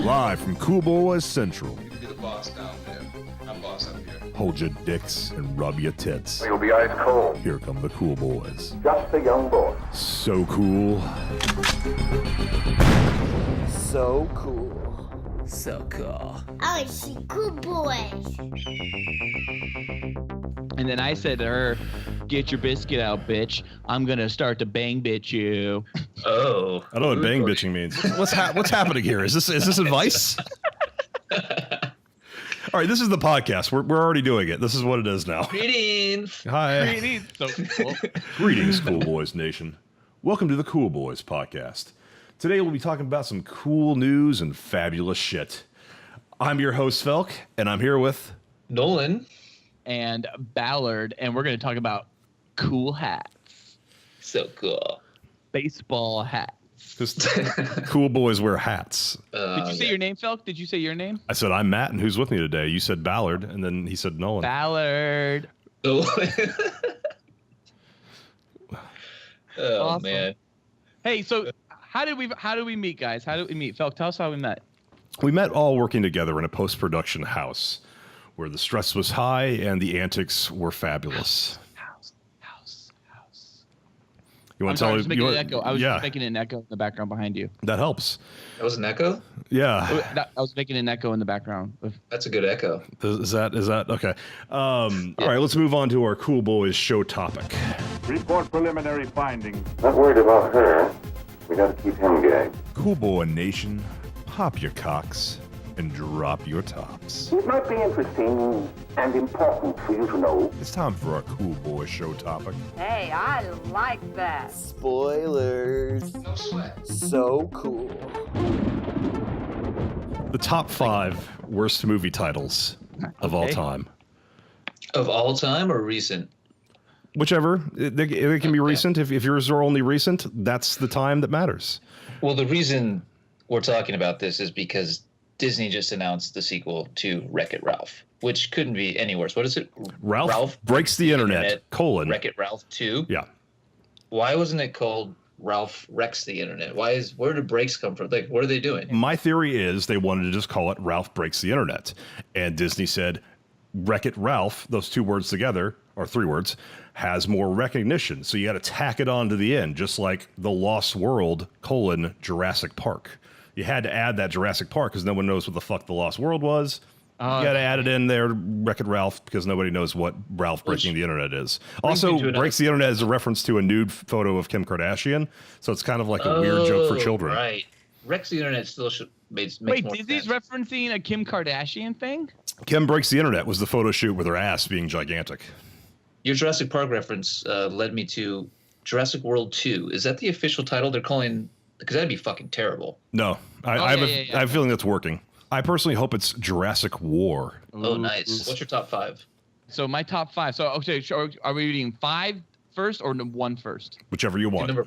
Live from Cool Boys Central. You can be the boss down there. I'm boss up here. Hold your dicks and rub your tits. You'll be ice cold. Here come the Cool Boys. Just a young boy. So cool. So cool. So cool. I like to see cool boys. And then I said to her, "Get your biscuit out, bitch. I'm gonna start to bang bitch you." Oh, I don't know what bang bitching means. What's happening here? Is this advice? All right, this is the podcast. We're already doing it. This is what it is now. Greetings. Hi. So cool. Greetings, Cool Boys Nation. Welcome to the Cool Boys Podcast. Today we'll be talking about some cool news and fabulous shit. I'm your host, Felk, and I'm here with... Nolan. And Ballard, and we're gonna talk about cool hats, So cool. baseball hats. Just cool boys wear hats. Did you say your name, Felk? Did you say your name? I said, I'm Matt, and who's with me today? You said Ballard, and then he said Nolan. Ballard. Oh, Awesome. man. Hey, so how did we meet, guys? How did we meet? Felk, tell us how we met. We met all working together in a post-production house where the stress was high and the antics were fabulous. House. You I'm want to sorry, I tell was making an echo. I was yeah, making an echo in the background behind you. that helps. That was an echo? Yeah. I was making an echo in the background. That's a good echo. Is that okay? All right, let's move on to our Cool Boys show topic. Report preliminary findings. Not worried about her. We gotta keep him gagged. Cool Boy Nation, pop your cocks and drop your tops. It might be interesting and important for you to know. It's time for our Cool Boy show topic. Hey, I like that. Spoilers. No sweat. So cool. The top 5 worst movie titles of all Okay. time. Of all time or recent? Whichever. It can be recent. If yours are only recent, that's the time that matters. Well, the reason we're talking about this is because Disney just announced the sequel to Wreck-It Ralph, which couldn't be any worse. What is it? Ralph breaks the internet, colon. Wreck-It Ralph 2? Yeah. Why wasn't it called Ralph Wrecks the Internet? Where did breaks come from? Like, what are they doing? My theory is they wanted to just call it Ralph Breaks the Internet. And Disney said, Wreck-It Ralph, those 2 words together, or 3 words, has more recognition. So you got to tack it on to the end, just like The Lost World, colon, Jurassic Park. You had to add that Jurassic Park because no one knows what the fuck The Lost World was. You got to add it in there, Wreck-It Ralph, because nobody knows what Ralph Breaking the Internet is. Also, Breaks the Internet is a reference to a nude photo of Kim Kardashian, so it's kind of like a weird joke for children. Right. Wrecks the Internet still makes Wait, more Disney's sense. referencing a Kim Kardashian thing? Kim Breaks the Internet was the photo shoot with her ass being gigantic. Your Jurassic Park reference led me to Jurassic World 2. Is that the official title they're calling? Because that'd be fucking terrible. No, I have a feeling that's working. I personally hope it's Jurassic War. Oh, nice. What's your top 5? So my top 5. So okay, so are we reading 5 first or 1 first? Whichever you want. Number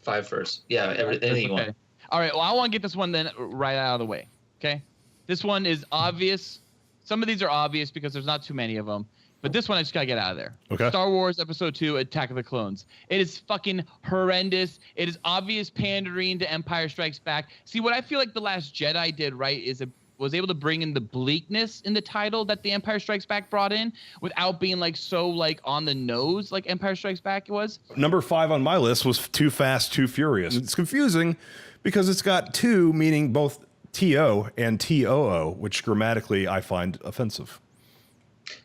5 first. Yeah, anything you want. All right. Well, I want to get this one then right out of the way. Okay. This one is obvious. Some of these are obvious because there's not too many of them. But this one I just gotta get out of there. Okay. Star Wars Episode 2: Attack of the Clones. It is fucking horrendous. It is obvious pandering to Empire Strikes Back. See, what I feel like The Last Jedi did right is it was able to bring in the bleakness in the title that The Empire Strikes Back brought in without being like so like on the nose like Empire Strikes Back was. Number 5 on my list was Too Fast, Too Furious. It's confusing because it's got 2 meaning both T-O and T-O-O, which grammatically I find offensive.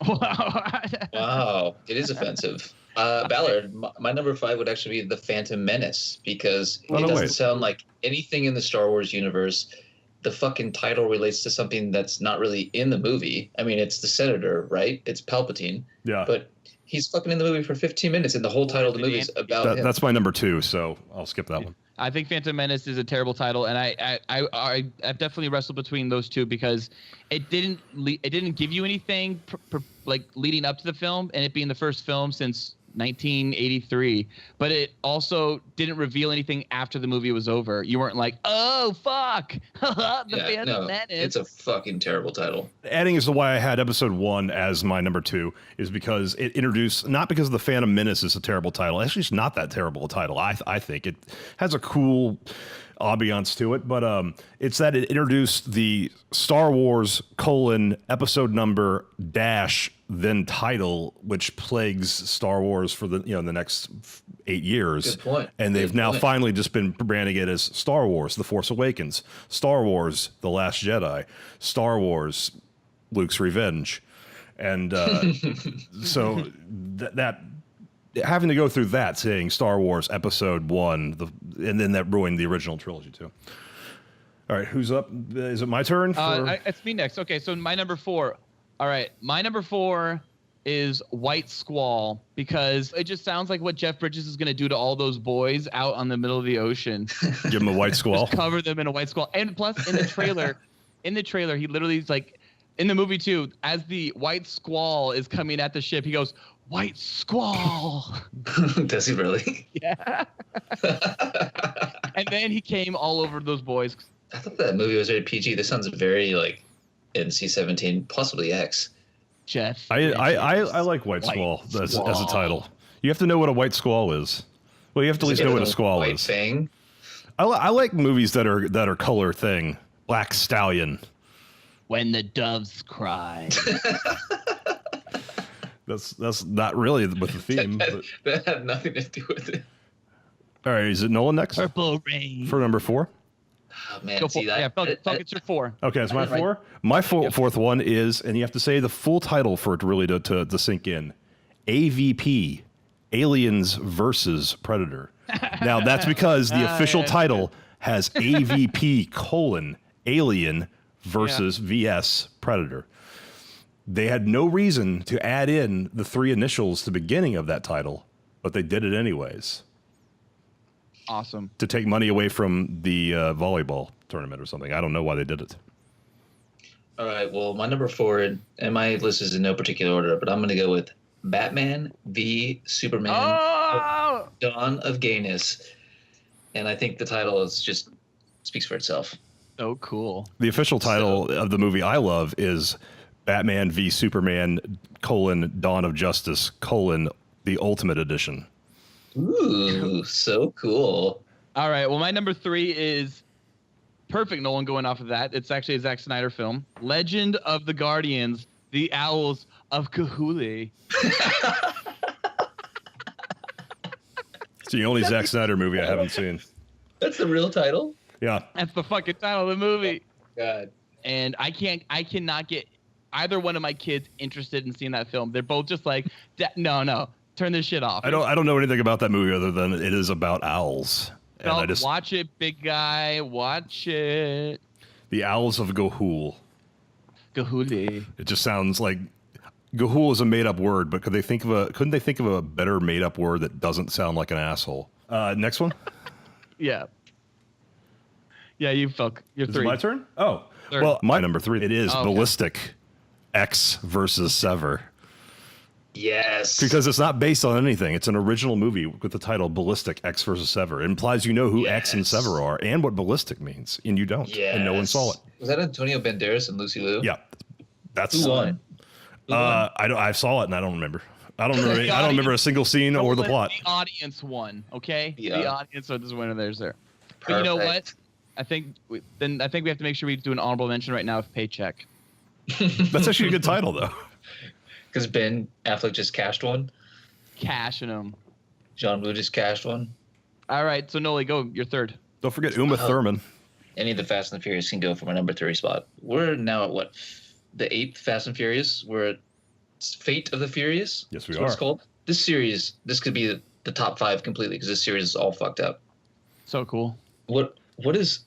Wow, it is offensive. Ballard, my number 5 would actually be The Phantom Menace because it doesn't sound like anything in the Star Wars universe. The fucking title relates to something that's not really in the movie. I mean, it's the Senator, right? It's Palpatine. Yeah. But he's fucking in the movie for 15 minutes, and the whole title of the movie is about him. That's my number 2, so I'll skip that one. I think Phantom Menace is a terrible title, and I definitely wrestled between those two because it didn't give you anything like leading up to the film, and it being the first film since 1983, but it also didn't reveal anything after the movie was over. You weren't like, oh fuck, Phantom Menace. It's a fucking terrible title. Adding as to why I had episode 1 as my number 2 is because it introduced, not because the Phantom Menace is a terrible title. Actually, it's not that terrible a title. I think it has a cool ambiance to it, but it's that it introduced the Star Wars episode number dash then title, which plagues Star Wars for the the next 8 years. Good point. And they've now finally just been branding it as Star Wars: The Force Awakens, Star Wars: The Last Jedi, Star Wars: Luke's Revenge, and so that having to go through that saying Star Wars Episode 1, and then that ruined the original trilogy too. All right, who's up? Is it my turn? It's me next. Okay, so my number 4. All right, my number 4 is White Squall, because it just sounds like what Jeff Bridges is going to do to all those boys out on the middle of the ocean. Give them a white squall. Just cover them in a white squall. And plus, in the trailer, he literally is like, in the movie too, as the white squall is coming at the ship, he goes, "White Squall." Does he really? Yeah. And then he came all over those boys. I thought that movie was rated PG. This sounds very like NC-17, possibly X. Jeff. I like White Squall as a title. You have to know what a white squall is. Well, you have to at least know what a squall White is. Fang? I like movies that are color thing. Black Stallion. When the Doves Cry. That's not really with the theme. That had nothing to do with it. All right, is it Nolan next? Purple Rain. For number 4? Oh, man, Go for it. Yeah, Falk, it's your 4. Okay, it's my 4. My fourth one is, and you have to say the full title for it really to sink in. AVP, Aliens versus Predator. Now, that's because the official title has AVP : Alien versus VS Predator. They had no reason to add in the 3 initials to the beginning of that title, but they did it anyways. Awesome. To take money away from the volleyball tournament or something. I don't know why they did it. All right, well, my number 4, and my list is in no particular order, but I'm going to go with Batman v Superman, Dawn of Gayness. And I think the title is just speaks for itself. So cool. The official title of the movie I love is Batman v Superman : Dawn of Justice : The Ultimate Edition. Ooh, so cool. All right. Well, my number 3 is perfect, Nolan, going off of that. It's actually a Zack Snyder film. Legend of the Guardians, The Owls of Kahuli. It's the only Zack Snyder movie I haven't seen. That's the real title? Yeah. That's the fucking title of the movie. God. And I cannot get either one of my kids interested in seeing that film. They're both just like, no, turn this shit off. I don't know anything about that movie other than it is about owls. And I just watch it, big guy. Watch it. The Owls of Gahul. Gahuli. It just sounds like Gahul is a made up word, but couldn't they think of a better made up word that doesn't sound like an asshole? Next one? Yeah. Yeah, you're Is 3. it my turn? Oh. Third. Well, my number 3. It is Ballistic X versus Sever. Yes. Because it's not based on anything. It's an original movie with the title Ballistic X versus Sever. It implies you know who X and Sever are and what ballistic means, and you don't. Yes. And no one saw it. Was that Antonio Banderas and Lucy Liu? Yeah. That's Who won? I saw it and I don't remember. I don't remember a single scene or the plot. The audience won, okay? Yeah. The audience are the winner. There's there. But you know what? I think we have to make sure we do an honorable mention right now of Paycheck. That's actually a good title though. Because Ben Affleck just cashed one. Cashing them. John Woo just cashed one. All right, so Noli, go. You're 3rd. Don't forget Uma Thurman. Any of the Fast and the Furious can go for my number 3 spot. We're now at what? The 8th Fast and Furious? We're at Fate of the Furious? Yes, we That's are. what it's called. This series, this could be the top 5 completely because this series is all fucked up. So cool. What is,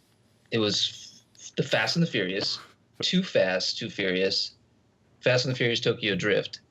it was the Fast and the Furious, Too Fast, Too Furious, Fast and the Furious Tokyo Drift.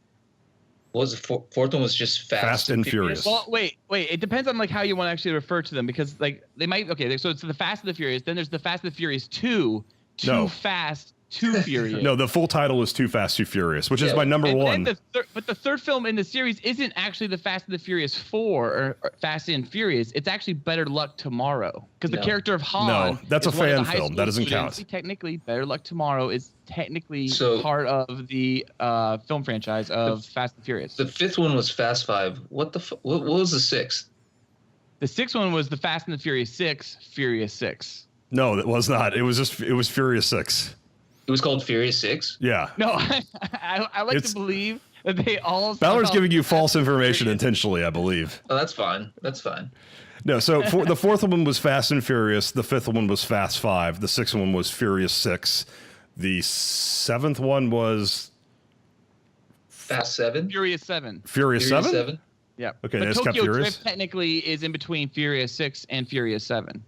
What was the fourth one? Was just Fast and Furious. Well, wait. It depends on like how you want to actually refer to them because like they might. Okay, so it's the Fast and the Furious. Then there's the Fast and the Furious 2. Too Fast, Too Furious. No, the full title is Too Fast, Too Furious, which is my number one. But the third film in the series isn't actually the Fast and the Furious 4 or Fast and Furious. It's actually Better Luck Tomorrow because the character of Han. No, that's a fan film. That doesn't count. Technically, Better Luck Tomorrow is technically part of the film franchise of Fast and Furious. The fifth one was Fast 5. What was the sixth? The sixth one was the Fast and the Furious 6, Furious 6. No, it was not. It was Furious 6. It was called Furious 6? Yeah. No, I like to believe that they all... Ballard's giving you false information intentionally, I believe. Oh, that's fine. That's fine. No, so the fourth one was Fast and Furious. The fifth one was Fast 5. The sixth one was Furious 6. The seventh one was... Fast 7? Furious 7. Furious 7? Yeah. Okay, but that's kept Tokyo Furious. Drift technically is in between Furious 6 and Furious 7.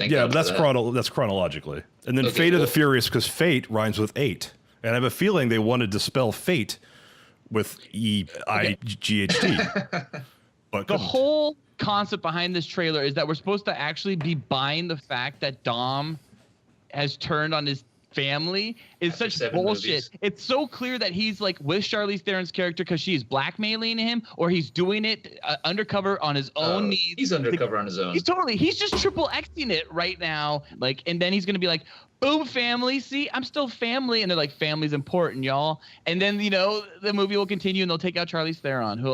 Yeah, but that's chronologically. And then Fate of the Furious, because Fate rhymes with 8. And I have a feeling they wanted to spell Fate with E-I-G-H-T. But the whole concept behind this trailer is that we're supposed to actually be buying the fact that Dom has turned on his family is such bullshit. Movies. It's so clear that he's like with Charlize Theron's character because she's blackmailing him, or he's doing it undercover on his own needs. He's undercover on his own. He's just triple Xing it right now. Like, and then he's gonna be like, boom, family. See, I'm still family, and they're like, family's important, y'all. And then the movie will continue, and they'll take out Charlize Theron,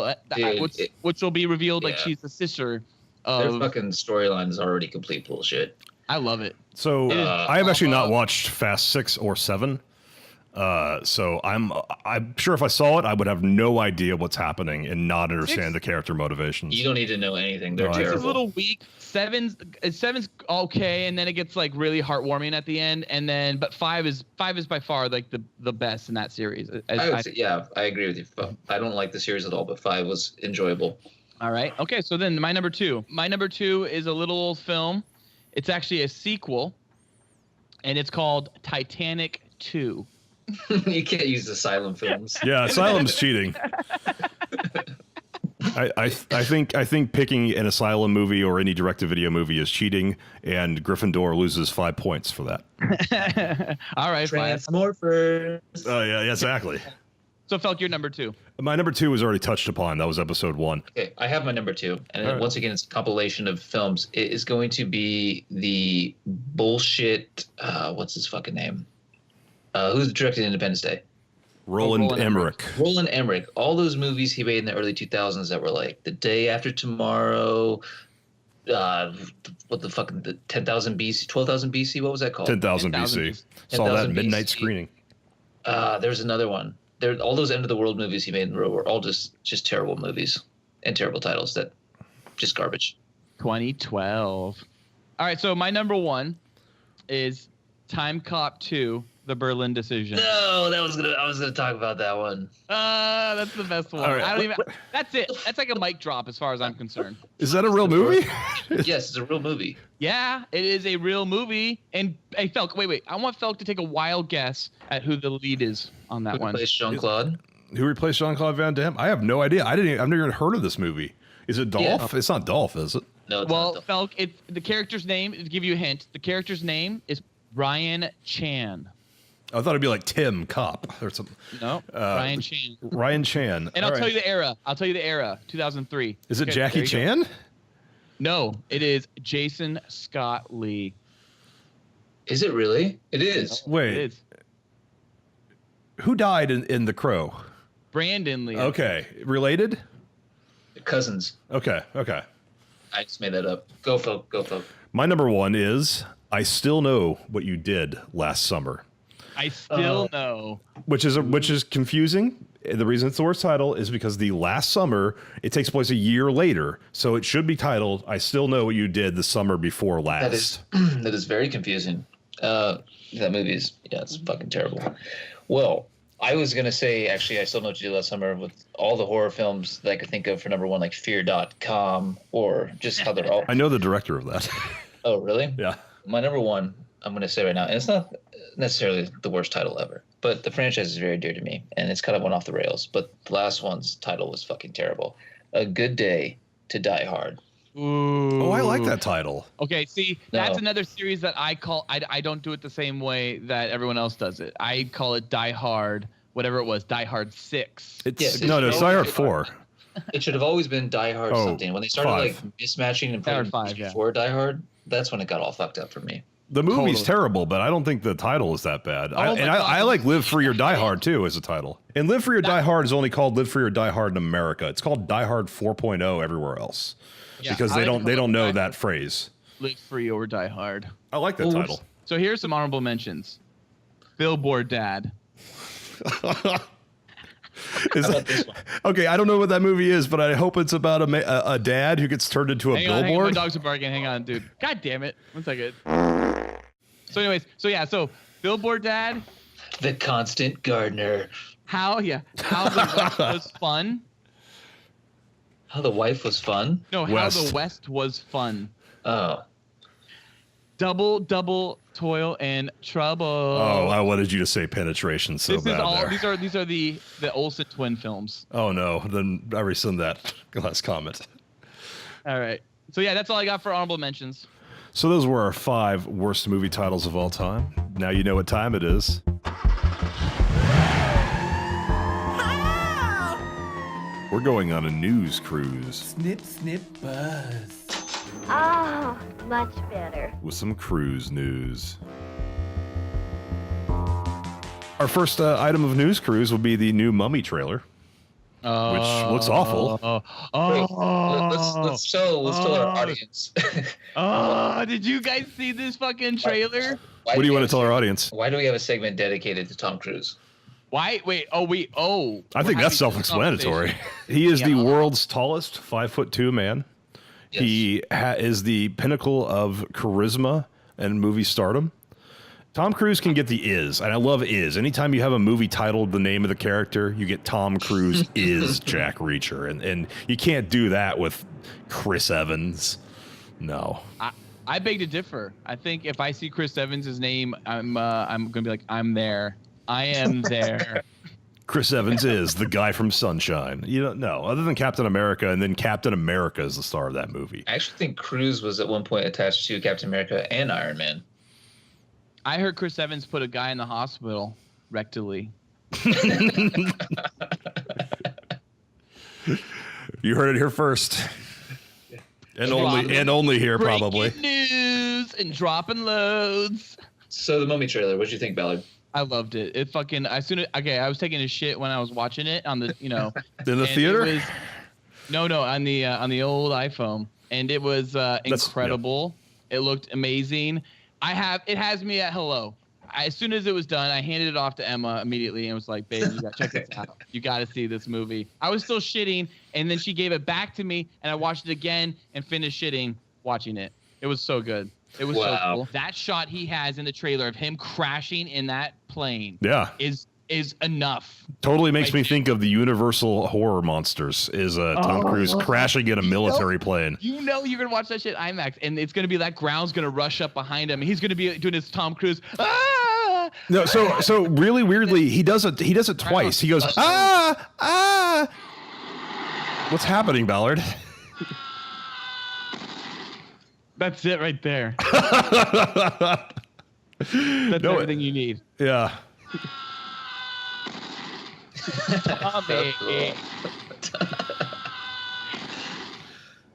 which will be revealed like she's the sister of. Their fucking storyline is already complete bullshit. I love it. So I have actually not watched Fast 6 or 7. So I'm sure if I saw it, I would have no idea what's happening and not understand the character motivations. You don't need to know anything. They're terrible. 6 is a little weak. 7's okay, and then it gets like really heartwarming at the end, and then but 5 is by far like the best in that series. I agree with you. I don't like the series at all, but 5 was enjoyable. All right. Okay, so then my number 2. My number 2 is a little old film. It's actually a sequel, and it's called Titanic 2. You can't use Asylum films. Yeah, Asylum's cheating. I think picking an Asylum movie or any direct-to-video movie is cheating, and Gryffindor loses 5 points for that. All right, Transmorphers. Oh yeah, exactly. So, Felk, you're number 2. My number 2 was already touched upon. That was episode 1. Okay, I have my number 2, and once again, it's a compilation of films. It is going to be the bullshit. What's his fucking name? Who's directed Independence Day? Roland Emmerich. Roland Emmerich. All those movies he made in the early 2000s that were like The Day After Tomorrow. What the fucking the 10,000 BC, 12,000 BC. What was that called? 10,000 BC. Saw that midnight screening. There's another one. All those end of the world movies he made in a row were all just terrible movies and terrible titles that just garbage. 2012. All right, so my number 1 is Time Cop 2: The Berlin Decision. No, I was gonna talk about that one. That's the best one. Right. That's it. That's like a mic drop as far as I'm concerned. Is that a real movie? Yes, it's a real movie. Yeah, it is a real movie. And hey, Felk, wait. I want Felk to take a wild guess at who the lead is on that one. Who replaced Jean-Claude? Who replaced Jean-Claude Van Damme? I have no idea. I've never even heard of this movie. Is it Dolph? Yeah. It's not Dolph, is it? No, it's not Dolph. Felk, it's the character's name. To give you a hint, the character's name is Ryan Chan. I thought it'd be like Tim Cop or something. No, Ryan Chan. Ryan Chan. And I'll tell you the era. 2003. Is it Jackie Chan? No, it is Jason Scott Lee. Is it really? It is. Wait. It is. Who died in The Crow? Brandon Lee. Okay. Related? Cousins. Okay. I just made that up. Go, Folk. My number 1 is I Still Know What You Did Last Summer. I still know. Which is confusing. The reason it's the worst title is because the last summer, it takes place a year later. So it should be titled I Still Know What You Did the Summer Before Last. That is very confusing. That movie is, it's fucking terrible. Well, I was going to say, actually, I Still Know What You Did Last Summer with all the horror films that I could think of for number 1, like Fear.com, or just how they're all. I know the director of that. Oh, really? Yeah. My number 1, I'm going to say right now, and it's not necessarily the worst title ever, but the franchise is very dear to me, and it's kind of went off the rails. But the last one's title was fucking terrible. A Good Day to Die Hard. Ooh. Oh, I like that title. Okay, see, that's another series that I call. I don't do it the same way that everyone else does it. I call it Die Hard, whatever it was, Die Hard 6. It's Die Hard 4. It should have always been Die Hard something. When they started 5. like mismatching and putting 5, before Die Hard, that's when it got all fucked up for me. The movie's terrible, but I don't think the title is that bad. I like Live Free or Die Hard too as a title. And Live Free or Die Hard is only called Live Free or Die Hard in America. It's called Die Hard 4.0 everywhere else. Yeah, because they don't know that phrase. Live Free or Die Hard. I like that title. So here's some honorable mentions. Billboard Dad. Okay, I don't know what that movie is, but I hope it's about a dad who gets turned into a billboard. Hang on, my dogs are barking. Hang on, dude. God damn it. 1 second. So anyways, so Billboard Dad. The Constant Gardener. How the West was fun. How the wife was fun? No, how the West was fun. Oh. Double toil and trouble. Oh, I wanted you to say penetration so bad. These are the Olsen twin films. Oh no, then I rescind that last comment. All right. So yeah, that's all I got for honorable mentions. So those were our 5 worst movie titles of all time. Now you know what time it is. We're going on a news cruise. Snip, snip, buzz. Oh, much better. With some cruise news. Our first item of news cruise will be the new Mummy trailer, which looks awful. Let's tell our audience. Did you guys see this fucking trailer? What do you want to tell our audience? Why do we have a segment dedicated to Tom Cruise? Why? Wait. I think that's self-explanatory. He is the world's tallest 5'2" man. Yes. He is the pinnacle of charisma and movie stardom. Tom Cruise can get the is, and I love is. Anytime you have a movie titled the name of the character, you get Tom Cruise is Jack Reacher, and you can't do that with Chris Evans. No. I beg to differ. I think if I see Chris Evans' name, I'm gonna be like, I'm there. I am there. Chris Evans is the guy from Sunshine. You don't know, other than Captain America, and then Captain America is the star of that movie. I actually think Cruise was at one point attached to Captain America and Iron Man. I heard Chris Evans put a guy in the hospital rectally. You heard it here first. And only here, probably. Breaking news and dropping loads. So the Mummy trailer, what'd you think, Ballard? I loved it. It fucking I was taking a shit when I was watching it on the in the theater. On the old iPhone, and it was incredible. It looked amazing. It has me at hello. As soon as it was done, I handed it off to Emma immediately and was like, babe, you gotta check this out. You gotta see this movie. I was still shitting, and then she gave it back to me, and I watched it again and finished shitting watching it. It was so good. It was so cool. That shot he has in the trailer of him crashing in that plane is enough. Totally makes me think of the Universal horror monsters is Tom Cruise crashing in a military plane. You know you're going to watch that shit IMAX, and it's going to be that ground's going to rush up behind him, and he's going to be doing his Tom Cruise. Ah! No, so really weirdly, he does it twice. He goes, ah. What's happening, Ballard? That's it right there. That's everything you need. Yeah.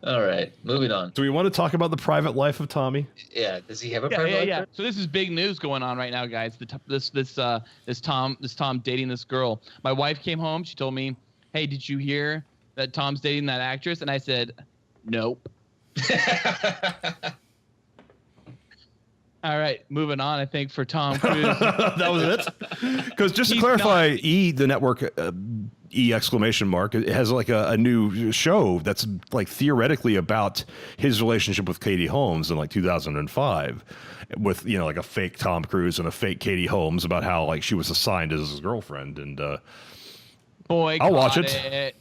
All right, moving on. Do we want to talk about the private life of Tommy? Yeah. Does he have a private life? Yeah. So this is big news going on right now, guys. This Tom dating this girl. My wife came home. She told me, "Hey, did you hear that Tom's dating that actress?" And I said, "Nope." All right, moving on. I think for Tom Cruise, that was it. Because just to clarify, the network, exclamation mark, it has like a new show that's like theoretically about his relationship with Katie Holmes in like 2005, with like a fake Tom Cruise and a fake Katie Holmes, about how like she was assigned as his girlfriend, and I'll watch it.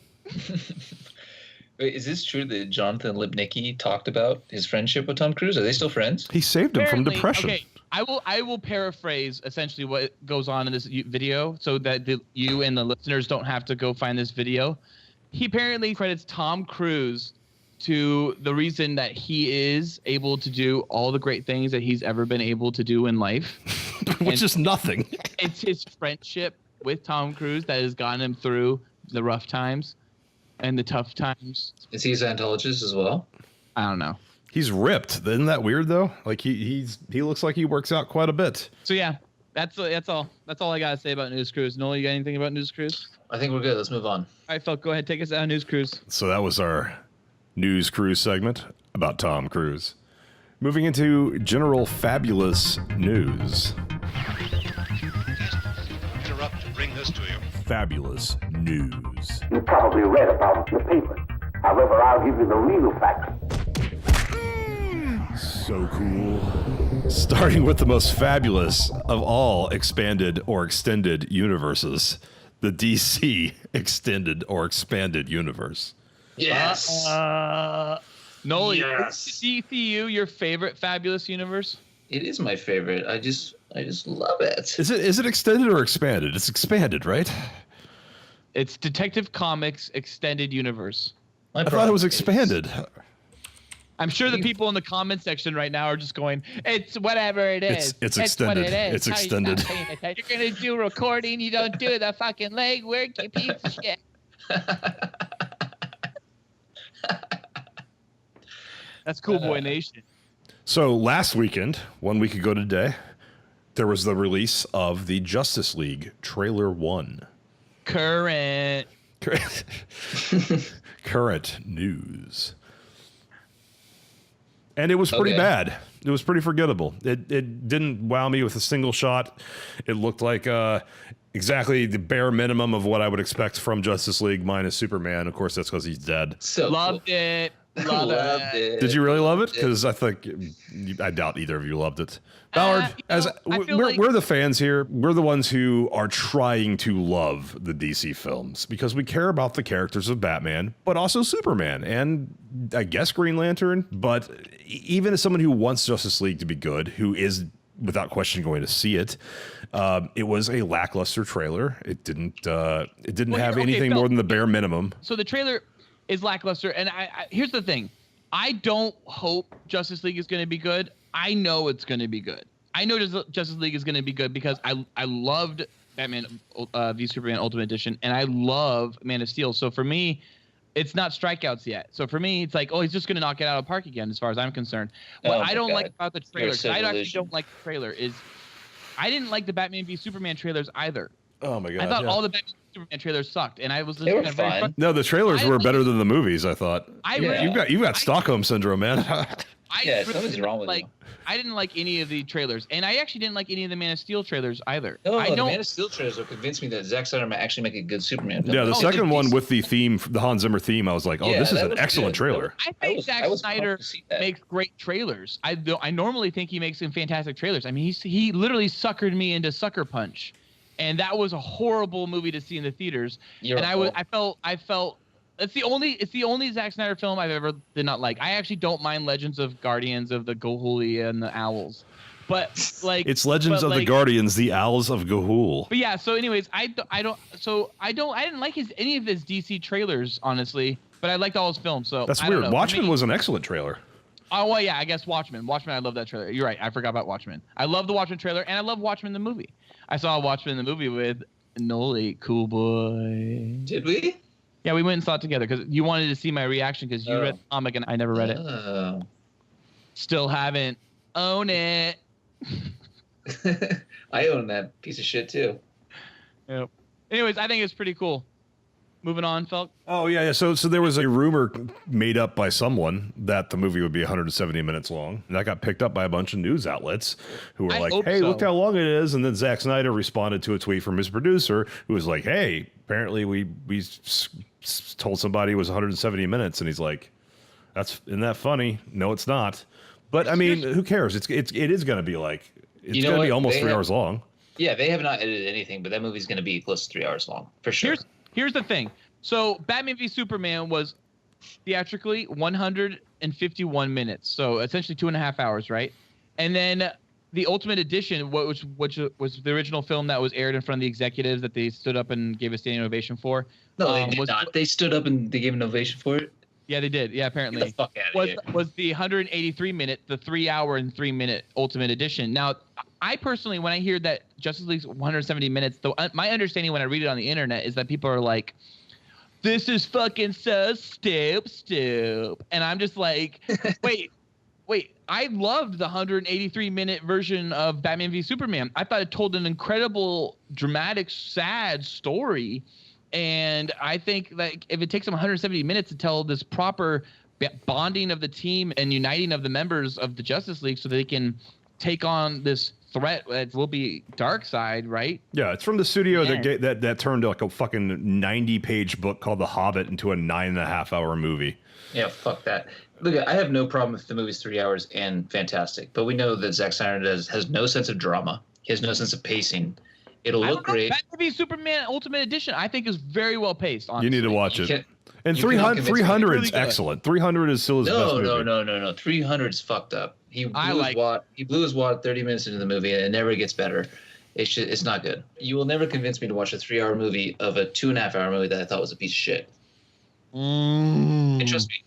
Wait, is this true that Jonathan Lipnicki talked about his friendship with Tom Cruise? Are they still friends? He saved him from depression. Okay, I will paraphrase essentially what goes on in this video so that you and the listeners don't have to go find this video. He apparently credits Tom Cruise to the reason that he is able to do all the great things that he's ever been able to do in life. Which is nothing. It's his friendship with Tom Cruise that has gotten him through the rough times and the tough times. Is he a Scientologist as well? I don't know. He's ripped. Isn't that weird though? Like he looks like he works out quite a bit. So yeah, that's all I gotta say about News Cruise. Noel, you got anything about News Cruise? I think we're good. Let's move on. All right, Phil, go ahead, take us out, News Cruise. So that was our News Cruise segment about Tom Cruise. Moving into general fabulous news. Interrupt to bring this to you. Fabulous news. You probably read about it in the paper. However, I'll give you the real facts. So cool. Starting with the most fabulous of all expanded or extended universes, the DC extended or expanded universe. Yes. Noel, Yes. is DCEU your favorite fabulous universe? It is my favorite. I just love it. Is it extended or expanded? It's expanded, right? It's Detective Comics Extended Universe. I thought it was expanded. I'm sure the people in the comment section right now are just going, "It's whatever it is. It's what extended. it is. It's How you extended." not paying attention? You're gonna do recording. You don't do the fucking legwork. You piece of shit." That's Cool Boy Nation. So last weekend, 1 week ago today, there was the release of the Justice League Trailer 1. Current news. And it was pretty bad. It was pretty forgettable. It didn't wow me with a single shot. It looked like exactly the bare minimum of what I would expect from Justice League minus Superman. Of course, that's because he's dead. So loved it. Loved it. Did you really love it? Because I doubt either of you loved it. Ballard, we're the fans here. We're the ones who are trying to love the DC films because we care about the characters of Batman, but also Superman and I guess Green Lantern. But even as someone who wants Justice League to be good, who is without question going to see it, it was a lackluster trailer. It didn't have anything more than the bare minimum. So the trailer is lackluster, and I here's the thing. I don't hope Justice League is going to be good. I know it's going to be good. I know Justice League is going to be good because I loved Batman v Superman Ultimate Edition, and I love Man of Steel. So for me, it's not strikeouts yet. So for me, it's like, oh, he's just going to knock it out of the park again, as far as I'm concerned. What I don't like about the trailer, I actually don't like the trailer, is I didn't like the Batman v Superman trailers either. Oh my god! I thought all the Batman v Superman trailers sucked, and I was they were fine. No, the trailers were better than the movies. I thought. You've got Stockholm syndrome, man. Something's wrong with you. I didn't like any of the trailers, and I actually didn't like any of the Man of Steel trailers either. No, the Man of Steel trailers will convince me that Zack Snyder might actually make a good Superman film. Yeah, the second one with the theme, the Hans Zimmer theme, I was like, oh, this is an excellent trailer. I think Zack Snyder makes great trailers. I normally think he makes some fantastic trailers. I mean, he literally suckered me into Sucker Punch, and that was a horrible movie to see in the theaters. I felt. It's the only Zack Snyder film I've ever did not like. I actually don't mind Legends of Guardians of the Ga'Hoole and the Owls, but like it's Legends of the Guardians, the Owls of Ga'Hoole. But yeah, so anyways, I didn't like any of his DC trailers honestly, but I liked all his films. So that's weird. Watchmen was an excellent trailer. Oh well, yeah, I guess Watchmen. I love that trailer. You're right. I forgot about Watchmen. I love the Watchmen trailer, and I love Watchmen the movie. I saw Watchmen the movie with Noli, Cool Boy. Did we? Yeah, we went and saw it together because you wanted to see my reaction because you read the comic and I never read it. Still haven't. Own it. I own that piece of shit too. Yep. Anyways, I think it's pretty cool. Moving on, Felk. Oh yeah. So there was a rumor made up by someone that the movie would be 170 minutes long, and that got picked up by a bunch of news outlets who were like, "Hey, look how long it is." And then Zack Snyder responded to a tweet from his producer, who was like, "Hey, apparently we told somebody it was 170 minutes," and he's like, "Isn't that funny?" No, it's not. But I mean, who cares? It is going to be like it's going to be almost 3 hours long. Yeah, they have not edited anything, but that movie's going to be close to 3 hours long for sure. Here's the thing. So Batman v Superman was theatrically 151 minutes. So essentially 2.5 hours, right? And then the Ultimate Edition, which was the original film that was aired in front of the executives that they stood up and gave a standing ovation for. No, they did not. They stood up and they gave an ovation for it? Yeah, they did. Yeah, apparently. Get the fuck out of here. Was the 183-minute, the 3-hour and 3-minute Ultimate Edition. Now, I personally, when I hear that Justice League's 170 minutes, my understanding when I read it on the internet is that people are like, this is fucking so stupid. And I'm just like, wait. I loved the 183-minute version of Batman v Superman. I thought it told an incredible, dramatic, sad story. And I think like if it takes them 170 minutes to tell this proper bonding of the team and uniting of the members of the Justice League so they can take on this threat that will be Darkseid, right? Yeah, it's from the studio that turned like a fucking 90-page book called The Hobbit into a 9.5-hour movie. Yeah, fuck that. Look, I have no problem if the movie's 3 hours and fantastic, but we know that Zack Snyder has no sense of drama. He has no sense of pacing. It'll look great. Batman v Superman Ultimate Edition, I think, is very well paced. Honestly. You need to watch it. And 300 is excellent. 300 is still his best movie. No. 300's fucked up. He blew his wad 30 minutes into the movie, and it never gets better. It's not good. You will never convince me to watch a 3-hour movie of a 2.5-hour movie that I thought was a piece of shit. And trust me,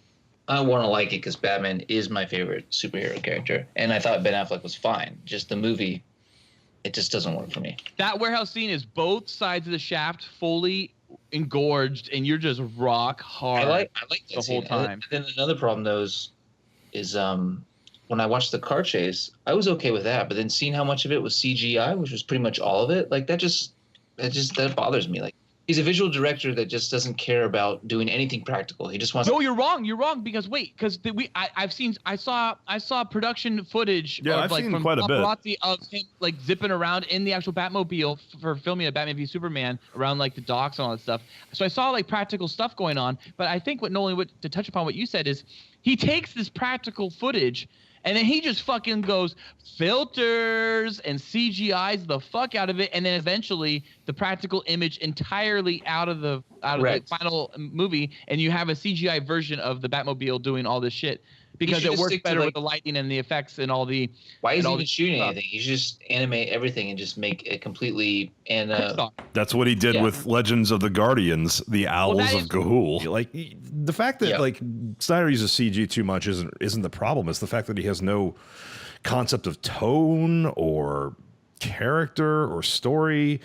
I want to like it because Batman is my favorite superhero character, and I thought Ben Affleck was fine. Just the movie, it just doesn't work for me. That warehouse scene is both sides of the shaft fully engorged, and you're just rock hard. I like that the scene. Whole time. And then another problem though is when I watched the car chase, I was okay with that, but then seeing how much of it was CGI, which was pretty much all of it, like that bothers me. Like, he's a visual director that just doesn't care about doing anything practical. He just wants. No, you're wrong. You're wrong because I saw production footage. Yeah, I've seen quite a bit of him like zipping around in the actual Batmobile for filming a Batman v Superman around like the docks and all that stuff. So I saw like practical stuff going on. But I think what Nolan to touch upon what you said is he takes this practical footage. And then he just fucking goes filters and CGIs the fuck out of it, and then eventually the practical image entirely out of the final movie, and you have a CGI version of the Batmobile doing all this shit because it works better with the lighting and the effects and all the. Why is he even shooting anything? You just animate everything and just make it completely That's what he did with Legends of the Guardians, the Owls of Ga'Hoole. Like the fact that like Snyder uses CG too much isn't the problem. It's the fact that he has no concept of tone or character or story.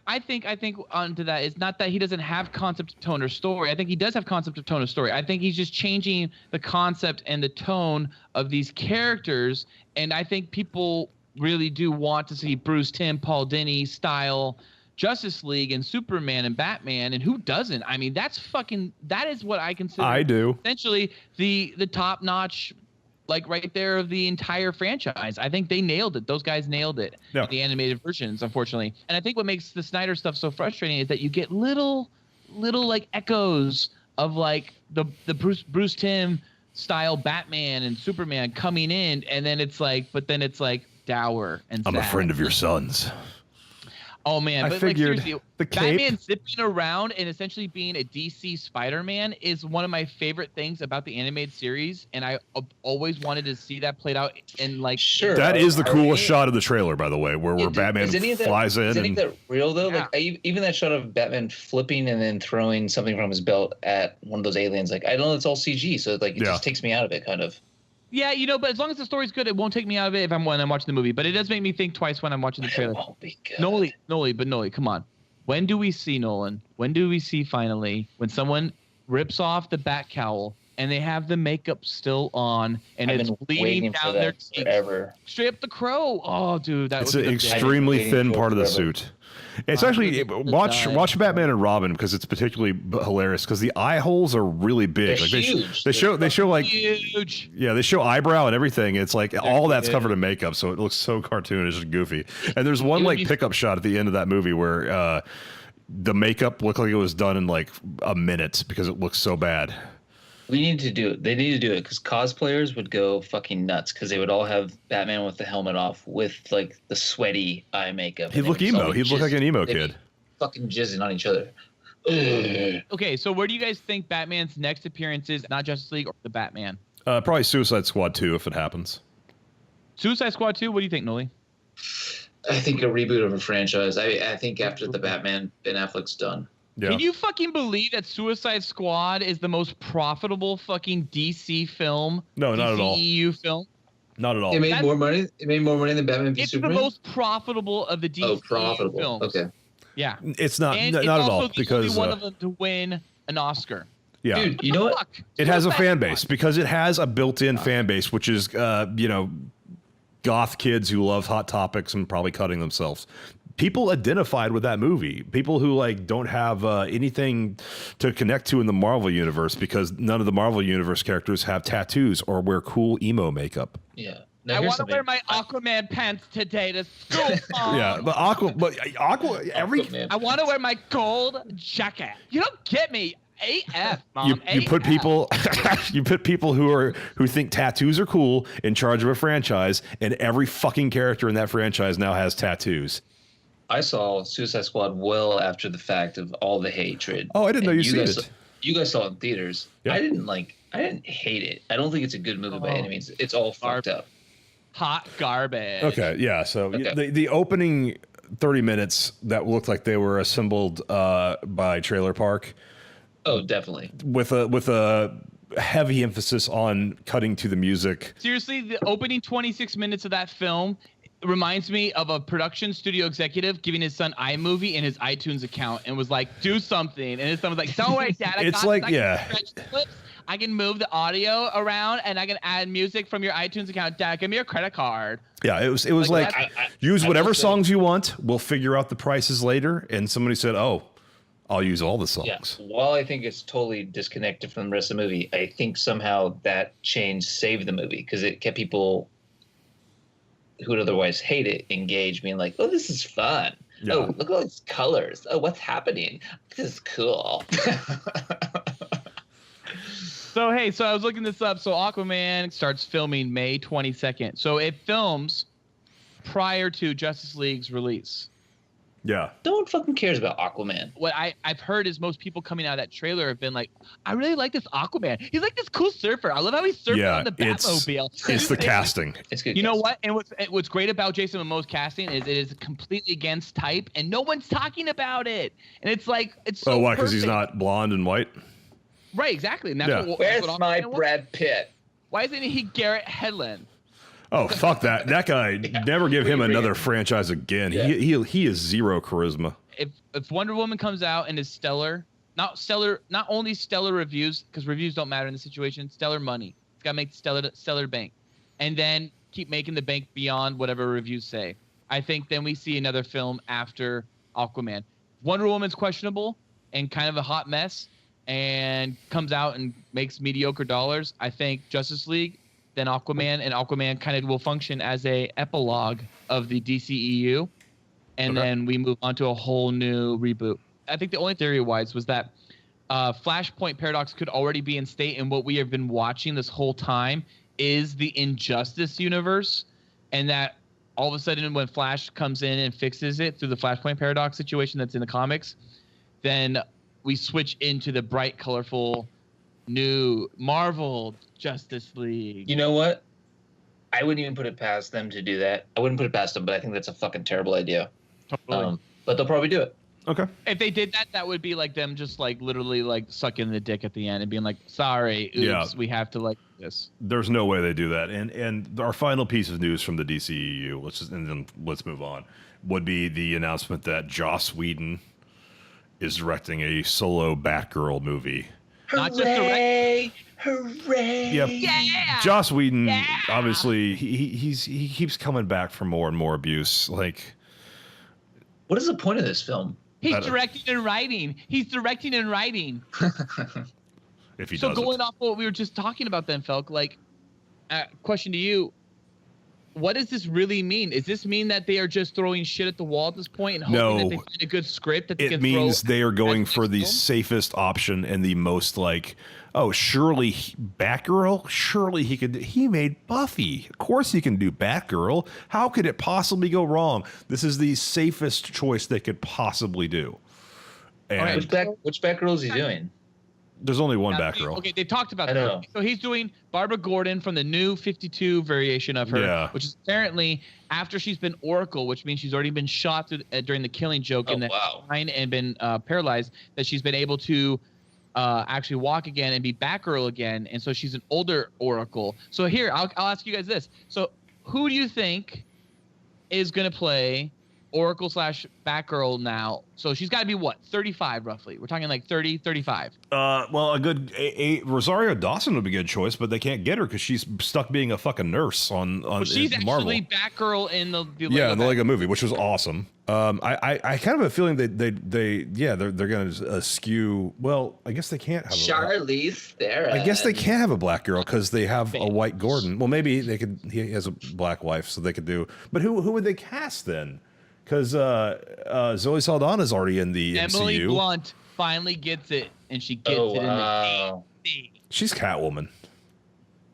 I think onto that, it's not that he doesn't have concept of tone or story. I think he does have concept of tone or story. I think he's just changing the concept and the tone of these characters, and I think people really do want to see Bruce Timm, Paul Dini style Justice League and Superman and Batman, and who doesn't? I mean, that is what I consider. I do. Essentially the top notch, like right there, of the entire franchise. I think they nailed it. Those guys nailed it. Yeah. The animated versions, unfortunately. And I think what makes the Snyder stuff so frustrating is that you get little like echoes of like the Bruce Timm style Batman and Superman coming in, and then it's like dour and sad. I'm a friend of your son's. Oh man, but figured like seriously, the cape. Batman zipping around and essentially being a DC Spider-Man is one of my favorite things about the animated series, and I always wanted to see that played out in like. Sure. That is the coolest shot of the trailer, by the way, where Batman flies in. Is any of that real though? Yeah. Like even that shot of Batman flipping and then throwing something from his belt at one of those aliens, like I know it's all CG, so like it just takes me out of it, kind of. Yeah, but as long as the story's good, it won't take me out of it when I'm watching the movie. But it does make me think twice when I'm watching the trailer. It won't be good. Noli, come on. When do we see Nolan? When do we see finally when someone rips off the bat cowl and they have the makeup still on and it's bleeding down their cheeks? Forever. Straight up the Crow. Oh, dude, it's an extremely thin part of the suit. It's actually watch Batman and Robin because it's particularly hilarious because the eye holes are really big. They're huge. They show like huge. Yeah, they show eyebrow and everything. It's like all that's covered in makeup, so it looks so cartoonish and goofy. And there's one like pickup shot at the end of that movie where the makeup looked like it was done in like a minute because it looks so bad. We need to do it. They need to do it because cosplayers would go fucking nuts because they would all have Batman with the helmet off with like the sweaty eye makeup. He'd look emo. He'd look like an emo kid. Fucking jizzing on each other. Okay, so where do you guys think Batman's next appearance is? Not Justice League or the Batman? Probably Suicide Squad 2 if it happens. Suicide Squad 2? What do you think, Noli? I think a reboot of a franchise. I think after the Batman, Ben Affleck's done. Yeah. Can you fucking believe that Suicide Squad is the most profitable fucking DC film? No, not at all. DCEU film? Not at all. It made more money. It made more money than Batman v It's Superman. the most profitable of the DCEU profitable. films. Okay. Yeah. It's not And not it's at also all the because only one of them to win an Oscar. yeah. Dude, you know what? Fuck. It has a Suicide fan Squad. base because it has a built-in fan base, which is, goth kids who love Hot Topics and probably cutting themselves. People identified with that movie. People who like don't have anything to connect to in the Marvel universe because none of the Marvel universe characters have tattoos or wear cool emo makeup. Yeah. Now, I here's want to something. wear my Aquaman pants today to school. Yeah, but Aquaman. I want to wear my gold jacket. You don't get me. AF, mom. you put AF. people you put people who think tattoos are cool in charge of a franchise, and every fucking character in that franchise now has tattoos. I saw Suicide Squad well after the fact of all the hatred. Oh, I didn't know And you seen guys, it. You guys saw it in theaters. Yeah. I didn't hate it. I don't think it's a good movie by any means. It's all fucked up. Hot garbage. Okay, yeah. So Okay. the opening 30 minutes that looked like they were assembled by Trailer Park Oh, definitely. with a heavy emphasis on cutting to the music. Seriously, the opening 26 minutes of that film reminds me of a production studio executive giving his son iMovie in his iTunes account and was like, do something. And his son was like, don't worry, Dad. It's I like, can yeah. stretch the clips, I can move the audio around, and I can add music from your iTunes account. Dad, give me your credit card. Yeah, it was Like, like, I use I whatever will say- songs you want. We'll figure out the prices later. And somebody said, oh, I'll use all the songs. Yeah. While I think it's totally disconnected from the rest of the movie, I think somehow that change saved the movie because it kept people who would otherwise hate it engaged, being like, "Oh, this is fun. Yeah. Oh, look at all these colors. Oh, what's happening? This is cool." So, hey, so I was looking this up. So Aquaman starts filming May 22nd. So it films prior to Justice League's release. Yeah. No one fucking cares about Aquaman. What I've heard is most people coming out of that trailer have been like, I really like this Aquaman. He's like this cool surfer. I love how he's surfing Yeah, on the Batmobile. it's the casting. It's good. You know casting. what? And what's great about Jason Momoa's casting is it is completely against type, and no one's talking about it. And it's like it's so Oh, why? Because he's perfect. not blonde and white? Right, exactly. And that's Yeah. what, Where's that's what my Aquaman was. Brad Pitt? Why isn't he Garrett Hedlund? Oh, fuck that. That guy, never give him another franchise again. Yeah. He is zero charisma. If Wonder Woman comes out and is stellar, not only stellar reviews, because reviews don't matter in this situation, stellar money. It's got to make stellar bank. And then keep making the bank beyond whatever reviews say. I think then we see another film after Aquaman. Wonder Woman's questionable and kind of a hot mess and comes out and makes mediocre dollars. I think Justice League, then Aquaman, and Aquaman kind of will function as a epilogue of the DCEU. And Okay. then we move on to a whole new reboot. I think the only theory-wise was that Flashpoint Paradox could already be in state, and what we have been watching this whole time is the Injustice universe, and that all of a sudden when Flash comes in and fixes it through the Flashpoint Paradox situation that's in the comics, then we switch into the bright, colorful, new Marvel Justice League. You know what? I wouldn't even put it past them to do that. I wouldn't put it past them, but I think that's a fucking terrible idea. Totally. But they'll probably do it. Okay. If they did that, that would be like them just like literally like sucking the dick at the end and being like, sorry, oops, Yeah. we have to like this. There's no way they do that. And our final piece of news from the DCEU, let's move on, would be the announcement that Joss Whedon is directing a solo Batgirl movie. Not just direct. Hooray! Yep. Yeah. Joss Whedon, Yeah. obviously, he keeps coming back for more and more abuse. Like, What is the point of this film? He's I don't- directing and writing. He's directing and writing. if he So doesn't. going off what we were just talking about then, Felk, like, question to you, what does this really mean? Does this mean that they are just throwing shit at the wall at this point and hoping No. that they find a good script that they It can means throw they are going as a for the film? safest option and the most like, oh, surely Batgirl? Surely he made Buffy. Of course he can do Batgirl. How could it possibly go wrong? This is the safest choice they could possibly do. And Which Batgirl is he doing? There's only one Now, Batgirl. Okay, they talked about I that. know. So he's doing Barbara Gordon from the new 52 variation of her, Yeah. which is apparently after she's been Oracle, which means she's already been shot during the Killing Joke in the spine and been paralyzed, that she's been able to actually walk again and be Batgirl again. And so she's an older Oracle. So here, I'll ask you guys this. So who do you think is going to play Oracle / Batgirl now? So she's got to be what, 35 roughly? We're talking like 30, 35. Well, a good Rosario Dawson would be a good choice, but they can't get her because she's stuck being a fucking nurse on She's Marvel. actually Batgirl in the Yeah, in the Lego movie, which was awesome. I kind of have a feeling that they're going to skew. Well, I guess they can't have. Charlize Theron. I guess they can't have a black girl because they have a white Gordon. Well, maybe they could. He has a black wife, so they could do. But who would they cast then? Because Zoe Saldana's already in the Emily MCU. Blunt finally gets it, and she gets it in the DC. She's Catwoman.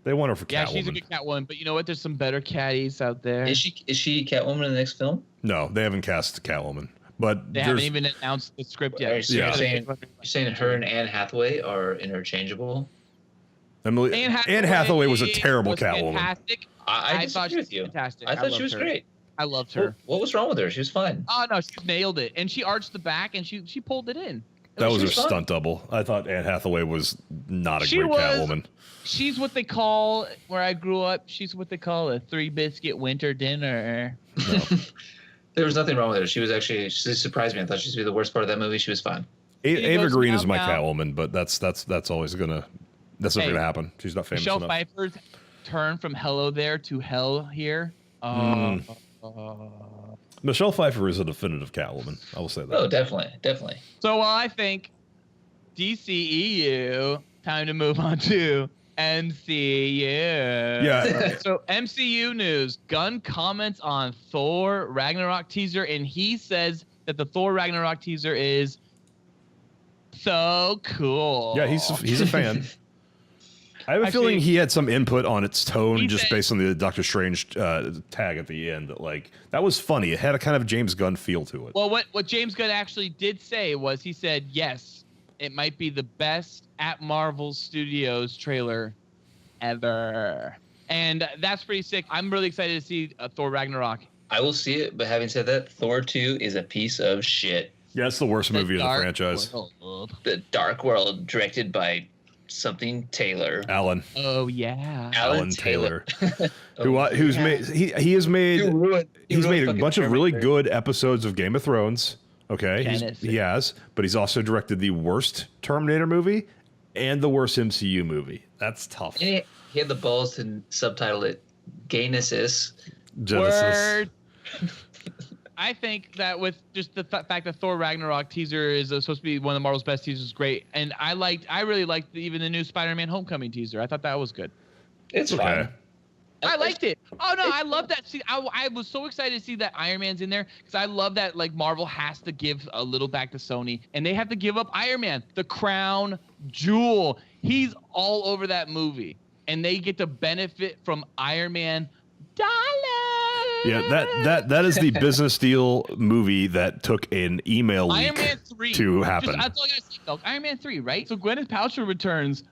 They want her for Yeah, Catwoman. she's a good Catwoman, but you know what? There's some better catties out there. Is she Catwoman in the next film? No, they haven't cast Catwoman. But They haven't even announced the script yet. So you're saying her and Anne Hathaway are interchangeable? Anne Hathaway was a terrible Catwoman. Fantastic. I thought she disagree was with you. fantastic. I thought she was great. I loved her. What was wrong with her? She was fine. Oh no, she nailed it, and she arched the back, and she pulled it in. That was her fun. stunt double. I thought Anne Hathaway was not a She great was- Catwoman. She's what they call, where I grew up, she's what they call a 3-biscuit winter dinner. There was nothing wrong with her. She surprised me. I thought she was the worst part of that movie. She was fine. Ava goes Green is my now. Catwoman, but that's always gonna never gonna happen. She's not famous Michelle enough. Pfeiffer's turn from Hello There to Hell Here. Michelle Pfeiffer is a definitive Catwoman. I will say that. Oh, definitely. So I think DCEU, time to move on to MCU. Yeah. So MCU news, Gunn comments on Thor Ragnarok teaser, and he says that the Thor Ragnarok teaser is so cool. Yeah, he's a fan. I have a feeling he had some input on its tone just based on the Doctor Strange tag at the end. That was funny. It had a kind of James Gunn feel to it. Well, what James Gunn actually did say was he said, yes, it might be the best at Marvel Studios trailer ever. And that's pretty sick. I'm really excited to see Thor Ragnarok. I will see it, but having said that, Thor 2 is a piece of shit. Yeah, it's the worst movie of the franchise. The Dark World, directed by something Taylor. Alan. Oh yeah. Alan Taylor. Who's made he has made he's made a bunch of really good episodes of Game of Thrones. Okay. He has, but he's also directed the worst Terminator movie and the worst MCU movie. That's tough. And he had the balls to subtitle it Genesis. Word. I think that with just the fact that Thor Ragnarok teaser is supposed to be one of Marvel's best teasers, is great. And I really liked even the new Spider-Man Homecoming teaser. I thought that was good. It's fine. I liked it. Oh no, I love that. See, I was so excited to see that Iron Man's in there because I love that Marvel has to give a little back to Sony, and they have to give up Iron Man, the crown jewel. He's all over that movie, and they get to benefit from Iron Man dollars. Yeah, that is the business deal movie that took an email leak Iron Man 3 to happen. That's all I gotta say, folks. Iron Man 3, right? So Gwyneth Paltrow returns.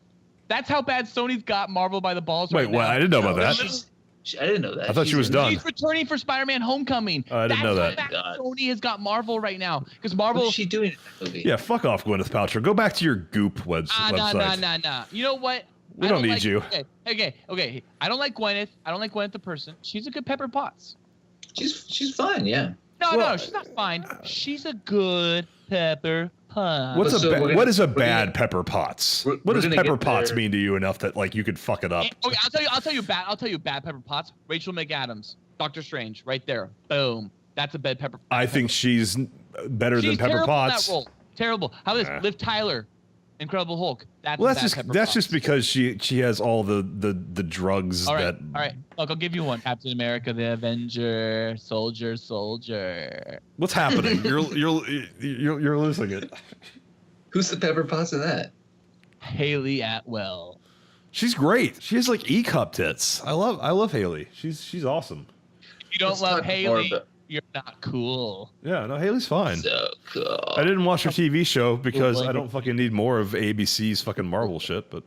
That's how bad Sony's got Marvel by the balls. Wait, right what? now. I didn't know about that. I didn't know that. I thought she was done. She's returning for Spider-Man Homecoming. I didn't know that. That's how bad Sony has got Marvel right now. Because Marvel. What's she doing in that movie? Yeah, fuck off, Gwyneth Paltrow. Go back to your Goop website. Nah. You know what? We don't need you. Okay. I don't like Gwyneth. I don't like Gwyneth the person. She's a good Pepper Potts. She's fine, yeah. No, she's not fine. She's a good Pepper Potts. What is a bad Pepper Potts? What does Pepper Potts mean to you enough that you could fuck it up? Okay, I'll tell you bad Pepper Potts. Rachel McAdams, Doctor Strange, right there. Boom. That's a bad Pepper Potts. I think she's better than Pepper Potts. In that role. Terrible. How about this? Liv Tyler, Incredible Hulk. That's just because she has all the drugs all right, that. All right. Look, I'll give you one. Captain America, the Avenger, Soldier. What's happening? You're losing it. Who's the Pepper Potts in that? Haley Atwell. She's great. She has E-cup tits. I love Haley. She's awesome. If you don't love Haley, You're not cool. Yeah, no, Haley's fine. So cool. I didn't watch her TV show because I don't fucking need more of ABC's fucking Marvel shit. But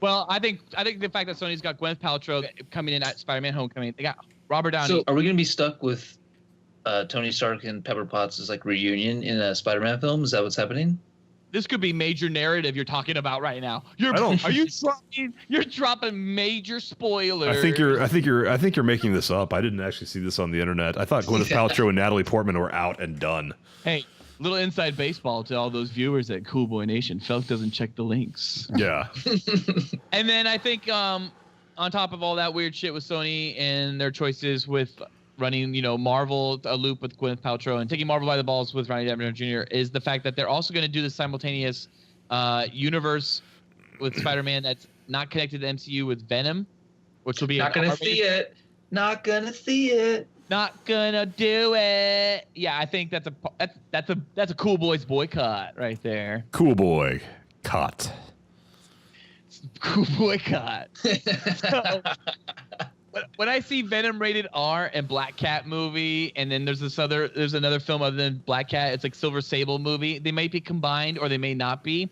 Well, I think the fact that Sony's got Gwyneth Paltrow coming in at Spider-Man: Homecoming, they got Robert Downey. So are we gonna be stuck with Tony Stark and Pepper Potts' like reunion in a Spider-Man film? Is that what's happening? This could be major narrative you're talking about right now. Are you're dropping major spoilers? I think you're making this up. I didn't actually see this on the internet. I thought Gwyneth Paltrow and Natalie Portman were out and done. Hey, little inside baseball to all those viewers at Cool Boy Nation. Felk doesn't check the links. Yeah. And then I think on top of all that weird shit with Sony and their choices with running, Marvel a loop with Gwyneth Paltrow and taking Marvel by the balls with Ronnie Deppner Jr. is the fact that they're also going to do the simultaneous universe with Spider-Man that's not connected to the MCU with Venom, which will be Not gonna see it. Not gonna see it. Not gonna do it. Yeah, I think that's a Cool Boys boycott right there. Cool boy. Caught. Cool boycott. So, when I see Venom rated R and Black Cat movie, and then there's another film other than Black Cat, it's like Silver Sable movie. They might be combined or they may not be.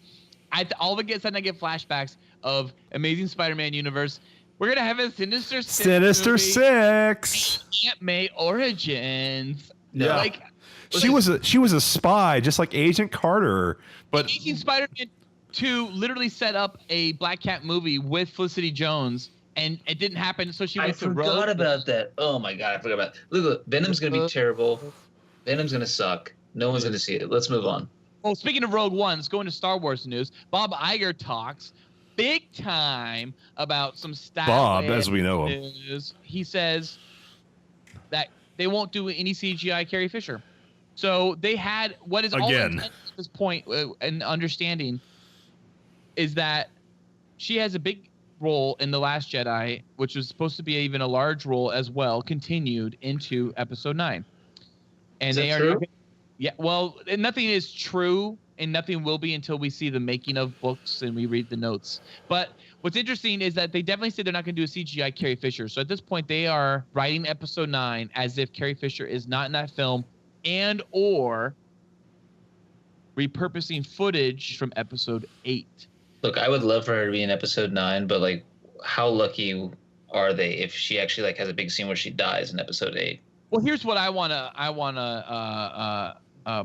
All of a sudden I get flashbacks of Amazing Spider-Man universe. We're gonna have a Sinister Six. Aunt May Origins. Yeah. Like she was a spy, just like Agent Carter. But Amazing Spider-Man 2 literally set up a Black Cat movie with Felicity Jones. And it didn't happen, so she went to Rogue. I forgot about that. Oh my god, I forgot about that. Look, Venom's gonna be terrible. Venom's gonna suck. No one's gonna see it. Let's move on. Well, speaking of Rogue One, let's go into Star Wars news. Bob Iger talks big time about some style. Bob, as we know him. He says that they won't do any CGI Carrie Fisher. So they had what is all at this point and understanding is that she has a big role in The Last Jedi, which was supposed to be even a large role as well, continued into Episode 9. And is they that are true? Yeah, well, nothing is true and nothing will be until we see the making of books and we read the notes. But what's interesting is that they definitely said they're not going to do a CGI Carrie Fisher. So at this point, they are writing Episode 9 as if Carrie Fisher is not in that film and or repurposing footage from Episode 8. Look, I would love for her to be in Episode 9, but like, how lucky are they if she actually like has a big scene where she dies in Episode 8? Well, here's what I wanna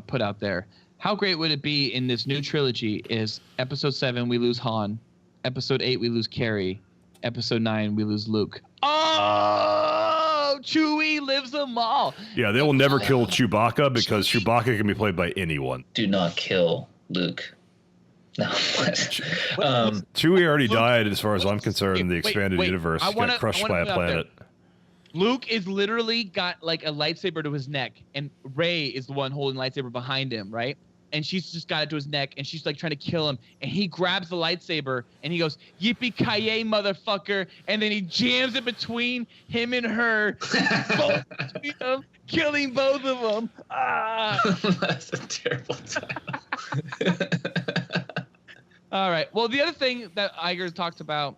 put out there. How great would it be in this new trilogy? Is Episode 7 we lose Han, Episode 8 we lose Carrie, Episode 9 we lose Luke. Oh, Chewie lives them all. Yeah, they will never kill Chewbacca because Chewbacca can be played by anyone. Do not kill Luke. No. Chewie already died, as far as I'm concerned, in the expanded universe. He got crushed by a planet. Luke is literally got like a lightsaber to his neck, and Rey is the one holding the lightsaber behind him, right? And she's just got it to his neck, and she's like trying to kill him. And he grabs the lightsaber, and he goes, "Yippee-ki-yay, motherfucker!" And then he jams it between him and her, both between them, killing both of them. Ah. That's a terrible title. All right. Well, the other thing that Iger talked about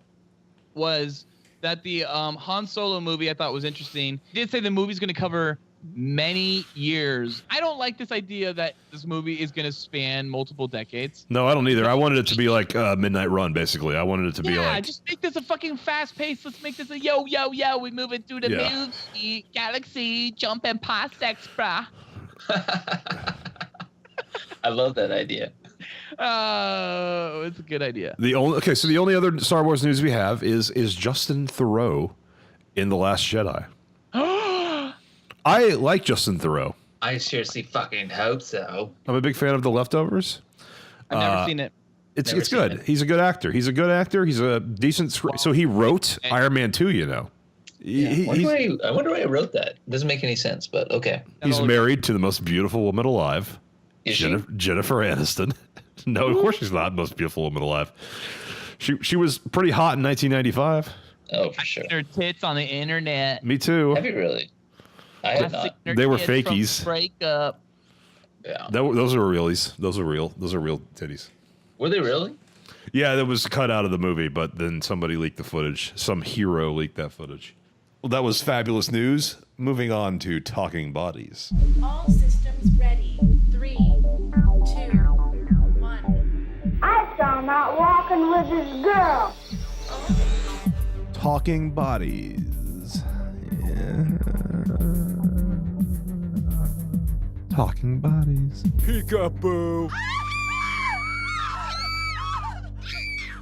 was that the Han Solo movie I thought was interesting. He did say the movie's going to cover many years. I don't like this idea that this movie is going to span multiple decades. No, I don't either. I wanted it to be like Midnight Run, basically. I wanted it to be like... Yeah, just make this a fucking fast pace. Let's make this a yo, yo, yo. We move it through the movie, galaxy, jumping past X, brah. I love that idea. Oh, it's a good idea. So the only other Star Wars news we have is Justin Theroux in The Last Jedi. I like Justin Theroux. I seriously fucking hope so. I'm a big fan of The Leftovers. I've never seen it. It's good. He's a good actor. He's a decent so he wrote Iron Man 2, you know. I wonder why he wrote that. It doesn't make any sense, but okay. He's married to the most beautiful woman alive. Jennifer Aniston. No, of course she's not the most beautiful woman alive. She was pretty hot in 1995. Oh, for sure. Her tits on the internet. Me too. Have you really? I have not. They were fakies. Breakup. Yeah. Those are realies. Those are real. Those are real titties. Were they really? Yeah, that was cut out of the movie, but then somebody leaked the footage. Some hero leaked that footage. Well, that was fabulous news. moving on to talking bodies. All systems ready. 3, 2, 1. I saw him out walking with his girl. Talking bodies. Yeah. Talking bodies. Peekaboo.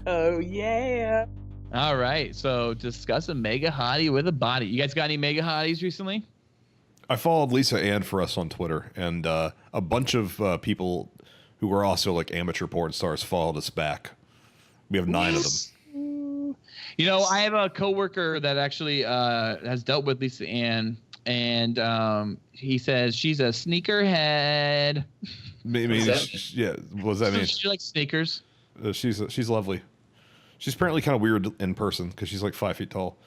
Oh, yeah. All right, so discuss a mega hottie with a body. You guys got any mega hotties recently? I followed Lisa Ann for us on Twitter, and a bunch of people who were also like amateur porn stars followed us back. We have 9 of them. You know, I have a coworker that actually has dealt with Lisa Ann, and he says she's a sneakerhead. Maybe, yeah. What does that mean? She likes sneakers. She's lovely. She's apparently kind of weird in person because she's like 5 feet tall.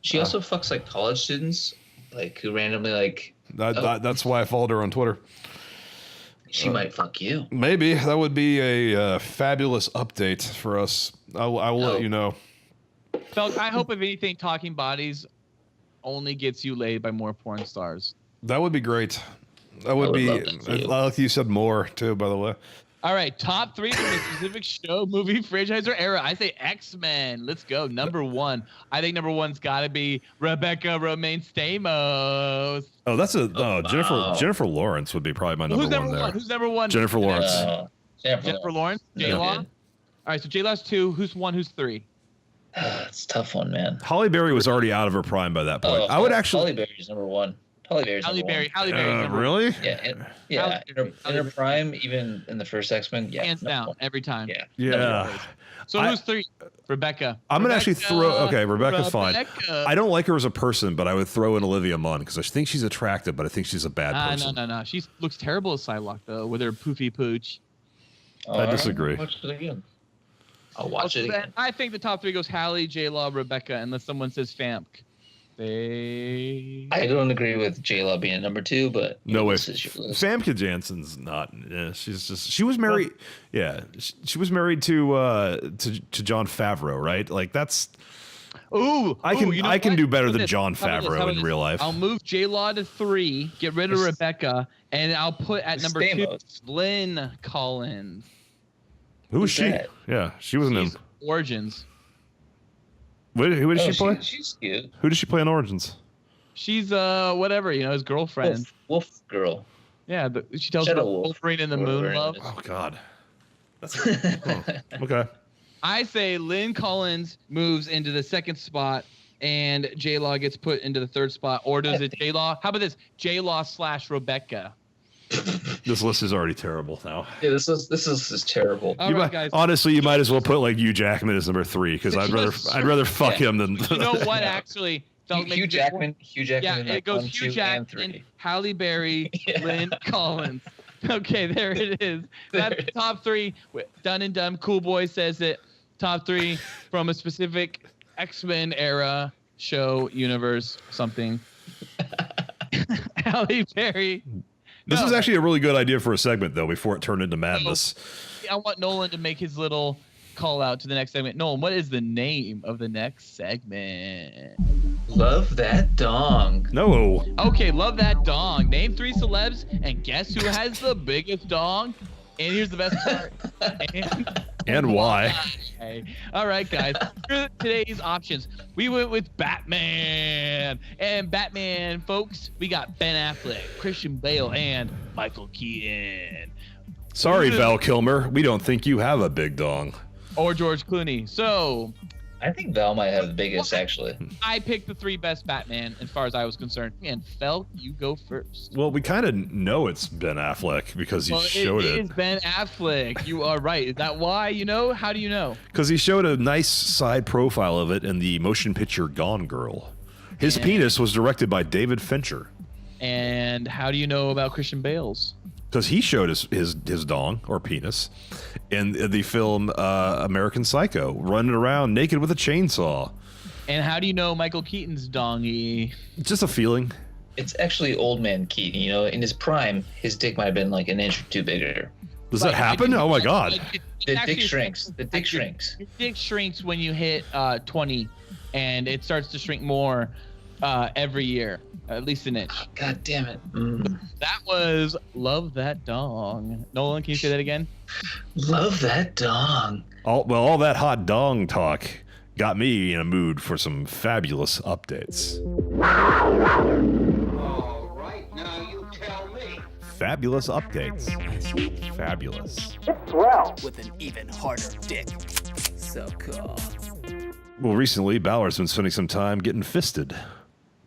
She also fucks like college students, like who randomly like. That's why I followed her on Twitter. She might fuck you. Maybe that would be a fabulous update for us. I will let you know. Felk, I hope if anything, talking bodies only gets you laid by more porn stars. That would be great. That would be. Like you said, more too. By the way. All right, top 3 from a specific show, movie, franchise, or era. I say X-Men. Let's go. Number 1. I think number 1's got to be Rebecca Romaine Stamos. Oh, that's Jennifer Lawrence would be probably my number 1 there. Who's number 1? Jennifer Lawrence. Jennifer Lawrence. J-Law. All right, so J-Law's 2. Who's 1? Who's 3? It's a tough one, man. Holly Berry was already out of her prime by that point. I would actually. Holly Berry's number 1. Halle Berry's really? Yeah. In her prime, even in the first X-Men, hands down every time. Yeah. So who's 3? Rebecca. I'm gonna actually throw. Okay, Rebecca's fine. I don't like her as a person, but I would throw in Olivia Munn because I think she's attractive, but I think she's a bad person. No. She looks terrible as Psylocke though, with her poofy pooch. I disagree. Watch it again. I'll watch it again. I think the top 3 goes Halle, J-Law, Rebecca, unless someone says Famke. I don't agree with J-Law being at number 2, but no way. Famke Janssen's not. Yeah, she was married. Yeah, she was married to Jon Favreau, right? Like that's. I can do better than Jon Favreau in real life. I'll move J-Law to 3, get rid of Rebecca, and I'll put at number 2 Lynn Collins. Who was she? Yeah, she wasn't in Origins. Who did she play? She's cute. Who did she play in Origins? She's whatever, his girlfriend. Wolf girl. Yeah, she tells her Wolverine in the Moon love. Oh God. That's okay. I say Lynn Collins moves into the 2nd spot and J-Law gets put into the 3rd spot. Or does it J-Law? How about this? J-Law / Rebecca. This list is already terrible now. Yeah, this is terrible. Guys. Honestly, you might as well put like Hugh Jackman as number 3 because I'd rather fuck him than. You know what? Actually, Hugh Jackman. Yeah, it goes Hugh Jackman, Halle Berry, Lynn Collins. Okay, there it is. That's top 3. Done and done. Cool Boy says it. Top 3 from a specific X-Men era show, universe, something. Halle Berry. This is actually a really good idea for a segment, though, before it turned into madness. I want Nolan to make his little call out to the next segment. Nolan, what is the name of the next segment? Love That Dong. No. Okay, Love That Dong. Name 3 celebs, and guess who has the biggest dong? And here's the best part. And why? All right, guys. Here are today's options. We went with Batman. And Batman, folks, we got Ben Affleck, Christian Bale, and Michael Keaton. Sorry, Val Kilmer. We don't think you have a big dong. Or George Clooney. So I think Val might have the biggest, actually. I picked the 3 best Batman as far as I was concerned. And Fel, you go first. Well, we kind of know it's Ben Affleck because he showed it. It is Ben Affleck. You are right. Is that why you know? How do you know? Because he showed a nice side profile of it in the motion picture Gone Girl. His penis was directed by David Fincher. And how do you know about Christian Bale's? Because he showed his dong or penis in the film American Psycho, running around naked with a chainsaw. And how do you know Michael Keaton's dongy? Just a feeling. It's actually old man Keaton. In his prime, his dick might have been like an inch or 2 bigger. Does that happen? Oh my God. The dick shrinks. The dick shrinks. Your dick shrinks when you hit 20, and it starts to shrink more every year, at least an inch. God damn it. That was Love That Dong. Nolan, can you say that again? Love That Dong. All that hot dong talk got me in a mood for some fabulous updates. All right, now you tell me. Fabulous updates. Fabulous. It's swell. With an even harder dick. So cool. Well, recently, Balor's been spending some time getting fisted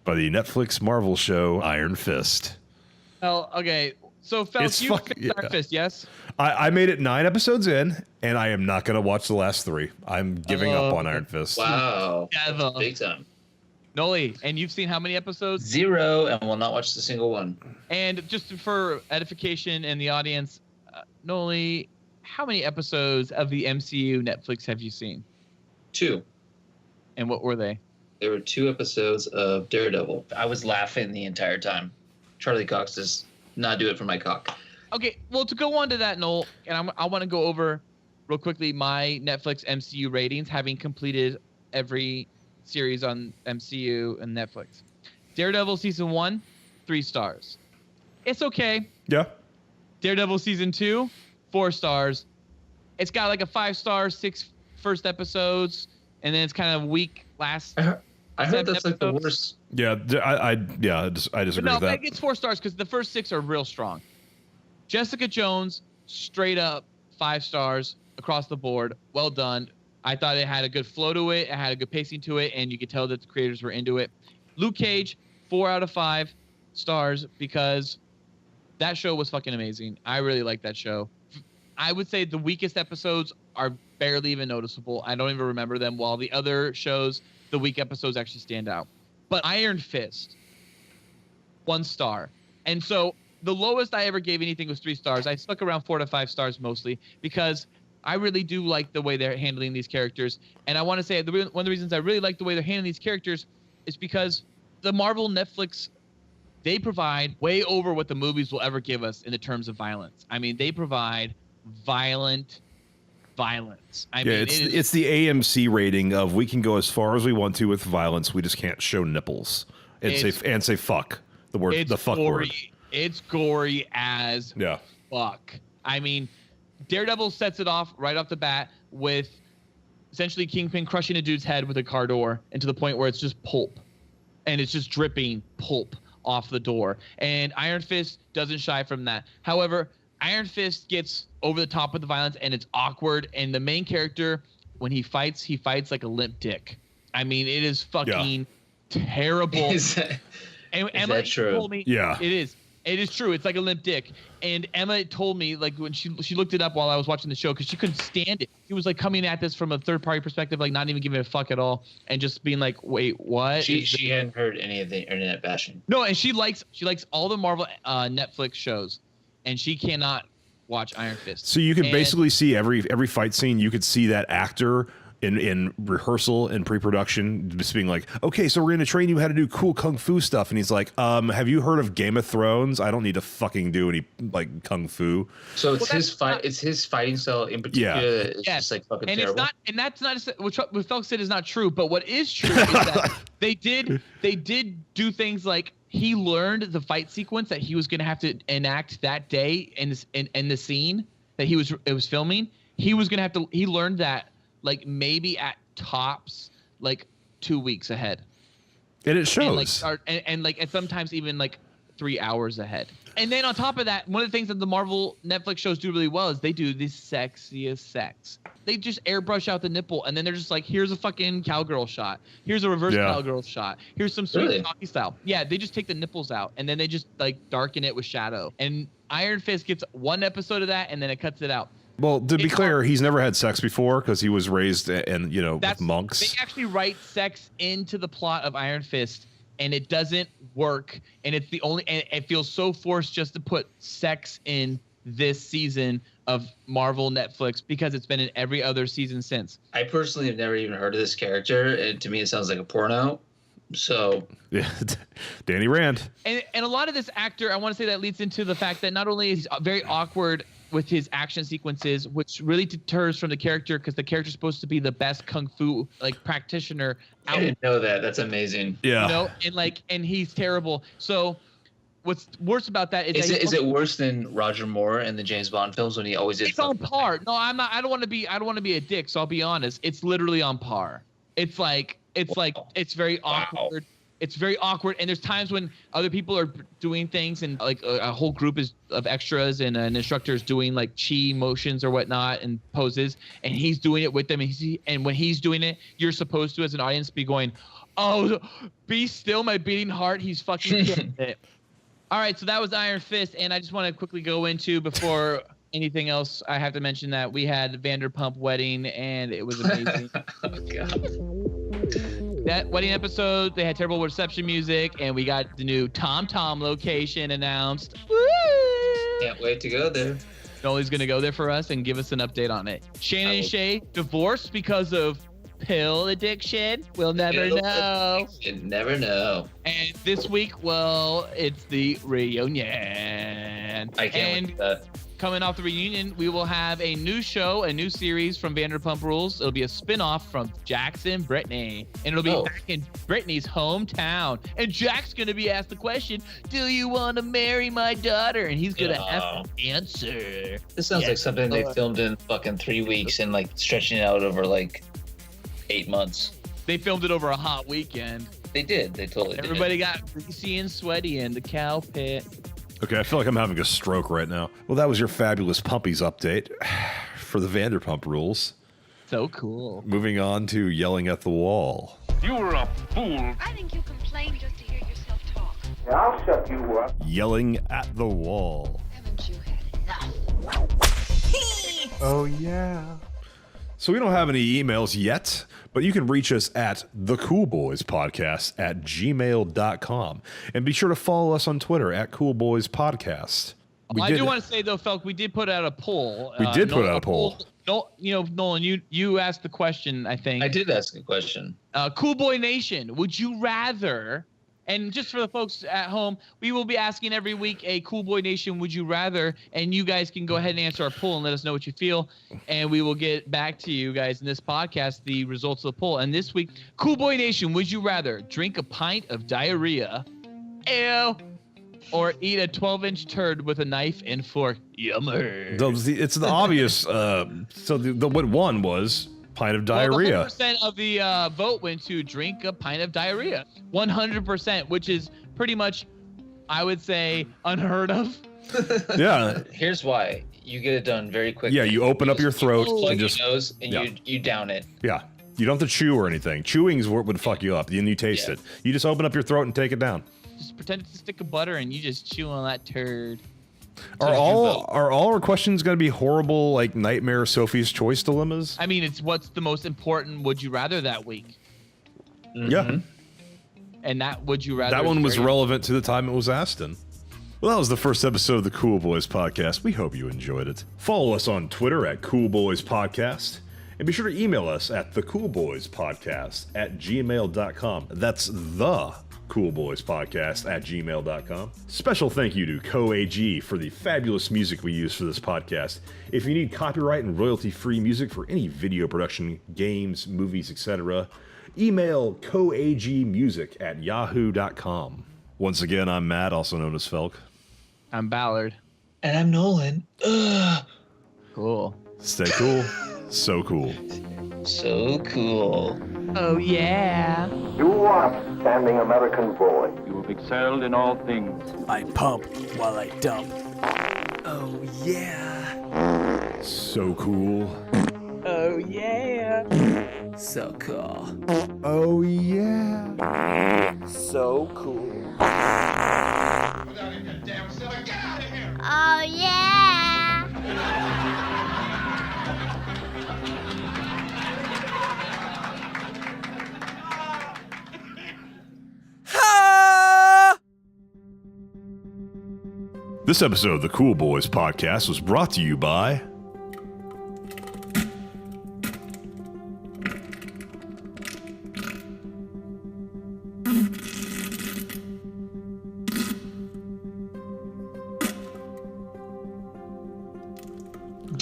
by the Netflix Marvel show Iron Fist. Oh, okay. So, Felix, you finished Iron Fist, yes? I made it 9 episodes in, and I am not going to watch the last 3. I'm giving up on Iron Fist. Wow. Yeah, Big time. Noli, and you've seen how many episodes? 0, and will not watch the single one. And just for edification and the audience, Noli, how many episodes of the MCU Netflix have you seen? 2. And what were they? There were 2 episodes of Daredevil. I was laughing the entire time. Charlie Cox does not do it for my cock. Okay, well, to go on to that, Noel, and I want to go over real quickly my Netflix MCU ratings, having completed every series on MCU and Netflix. Daredevil season 1, 3 stars. It's okay. Yeah. Daredevil season 2, 4 stars. It's got like a 5-star, 6 first episodes, and then it's kind of weak last. I heard that's like the worst. Yeah, I disagree with that. No, it gets 4 stars because the first 6 are real strong. Jessica Jones, straight up 5 stars across the board. Well done. I thought it had a good flow to it. It had a good pacing to it, and you could tell that the creators were into it. Luke Cage, 4 out of 5 stars because that show was fucking amazing. I really like that show. I would say the weakest episodes are barely even noticeable. I don't even remember them, while the other shows, the weak episodes actually stand out. But Iron Fist, 1 star. And so the lowest I ever gave anything was 3 stars. I stuck around 4 to 5 stars mostly because I really do like the way they're handling these characters. And I want to say one of the reasons I really like the way they're handling these characters is because the Marvel Netflix, they provide way over what the movies will ever give us in the terms of violence. I mean, they provide violence. I mean, it's the AMC rating of we can go as far as we want to with violence. We just can't show nipples and say fuck. The fuck gory. word. It's gory as fuck. I mean, Daredevil sets it off right off the bat with essentially Kingpin crushing a dude's head with a car door, and to the point where it's just pulp, and it's just dripping pulp off the door. And Iron Fist doesn't shy from that. However, Iron Fist gets over the top with the violence, and it's awkward. And the main character, when he fights like a limp dick. I mean, it is fucking terrible. Is that true? Told me, yeah, it is. It is true. It's like a limp dick. And Emma told me, like, when she looked it up while I was watching the show, because she couldn't stand it. She was like coming at this from a third-party perspective, like not even giving a fuck at all, and just being like, "Wait, what?" She hadn't heard any of the internet bashing. No, and she likes all the Marvel Netflix shows, and she cannot watch Iron Fist. So you can basically see every fight scene. You could see that actor in rehearsal and pre-production just being like, okay, so we're going to train you how to do cool kung fu stuff. And he's like, have you heard of Game of Thrones? I don't need to fucking do any like kung fu. So it's it's his fighting style in particular. Yeah. It's just like fucking and terrible. That's not what Felix said is not true. But what is true is that they did do things like he learned the fight sequence that he was going to have to enact that day in the scene that it was filming. He learned that like maybe at tops like 2 weeks ahead. And it shows. And sometimes even like 3 hours ahead. And then on top of that, one of the things that the Marvel Netflix shows do really well is they do the sexiest sex. They just airbrush out the nipple, and then they're just like, here's a fucking cowgirl shot. Here's a reverse cowgirl shot. Here's some sweet hockey style. Yeah, they just take the nipples out, and then they just like darken it with shadow. And Iron Fist gets 1 episode of that, and then it cuts it out. Well, to be clear, he's never had sex before because he was raised with monks. They actually write sex into the plot of Iron Fist, and it doesn't work. And it's and it feels so forced just to put sex in this season of Marvel Netflix because it's been in every other season since. I personally have never even heard of this character, and to me it sounds like a porno. So yeah, Danny Rand. And a lot of this actor, I want to say that leads into the fact that not only is he very awkward with his action sequences, which really deters from the character because the character's supposed to be the best kung fu practitioner out. I didn't know that. That's amazing. Yeah. And he's terrible. So what's worse about that is is it worse than Roger Moore in the James Bond films when he always did? It's on par. No, I'm not. I don't want to be a dick. So I'll be honest. It's literally on par. It's very awkward. It's very awkward, and there's times when other people are doing things, and like a whole group of extras and an instructor is doing like chi motions or whatnot and poses, and he's doing it with them. And when he's doing it, you're supposed to, as an audience, be going, "Oh, be still, my beating heart." He's fucking killing it. All right, so that was Iron Fist, and I just want to quickly go into before anything else. I have to mention that we had Vanderpump Wedding, and it was amazing. Oh God. That wedding episode, they had terrible reception music, and we got the new Tom Tom location announced. Woo! Can't wait to go there. Noli's gonna go there for us and give us an update on it. Shane and Shay divorced because of pill addiction. We'll never know. Never know. And this week, well, it's the reunion. I can't wait for that. Coming off the reunion, we will have a new show, a new series from Vanderpump Rules. It'll be a spin-off from Jackson Brittany, and it'll be back in Brittany's hometown. And Jack's going to be asked the question, do you want to marry my daughter? And he's going to have to answer. This sounds like something they filmed in fucking 3 weeks and like stretching it out over like 8 months. They filmed it over a hot weekend. They did. They totally did. Everybody got greasy and sweaty in the cow pit. Okay, I feel like I'm having a stroke right now. Well, that was your fabulous Pumpies update for the Vanderpump Rules. So cool. Moving on to Yelling at the Wall. You were a fool. I think you complain just to hear yourself talk. Yeah, I'll shut you up. Yelling at the Wall. Haven't you had enough? Oh, yeah. So we don't have any emails yet, but you can reach us at thecoolboyspodcast@gmail.com. And be sure to follow us on Twitter at coolboyspodcast. I do want to say, though, Felk, we did put out a poll. We did put out a poll. No, Nolan, you asked the question, I think. I did ask a question. Cool Boy Nation, would you rather... And just for the folks at home, we will be asking every week a Cool Boy Nation would you rather, and you guys can go ahead and answer our poll and let us know what you feel, and we will get back to you guys in this podcast the results of the poll. And this week, Cool Boy Nation, would you rather drink a pint of diarrhea, ew, or eat a 12-inch turd with a knife and fork? Yummer. It's the obvious. So the what one was pint of diarrhea. Well, 100% of the vote went to drink a pint of diarrhea. 100%, which is pretty much, I would say, unheard of. Yeah. Here's why. You get it done very quickly. Yeah, you open up your throat and just nose and you down it. Yeah. You don't have to chew or anything. Chewing is what would fuck you up. Then you taste it. You just open up your throat and take it down. Just pretend it's a stick of butter and you just chew on that turd. Are all our questions going to be horrible, like Nightmare Sophie's Choice dilemmas? I mean, it's what's the most important would you rather that week. Mm-hmm. Yeah. And that would you rather. That one was relevant to the time it was asked in. Well, that was the first episode of the Cool Boys Podcast. We hope you enjoyed it. Follow us on Twitter at Cool Boys Podcast. And be sure to email us at thecoolboyspodcast@gmail.com. That's thecoolboyspodcast@gmail.com. Special thank you to CoAG for the fabulous music we use for this podcast. If you need copyright and royalty-free music for any video production, games, movies, etc., email coagmusic@yahoo.com. Once again, I'm Matt, also known as Felk. I'm Ballard. And I'm Nolan. Ugh. Cool. Stay cool. So cool. So cool. Oh, yeah. You are an outstanding American boy. You have excelled in all things. I pump while I dump. Oh, yeah. So cool. Oh, yeah. So cool. Oh, yeah. So cool. Oh, yeah. This episode of the Cool Boys Podcast was brought to you by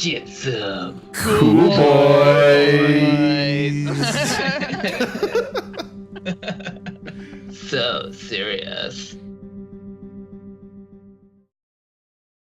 Get some. Cool boys. So serious.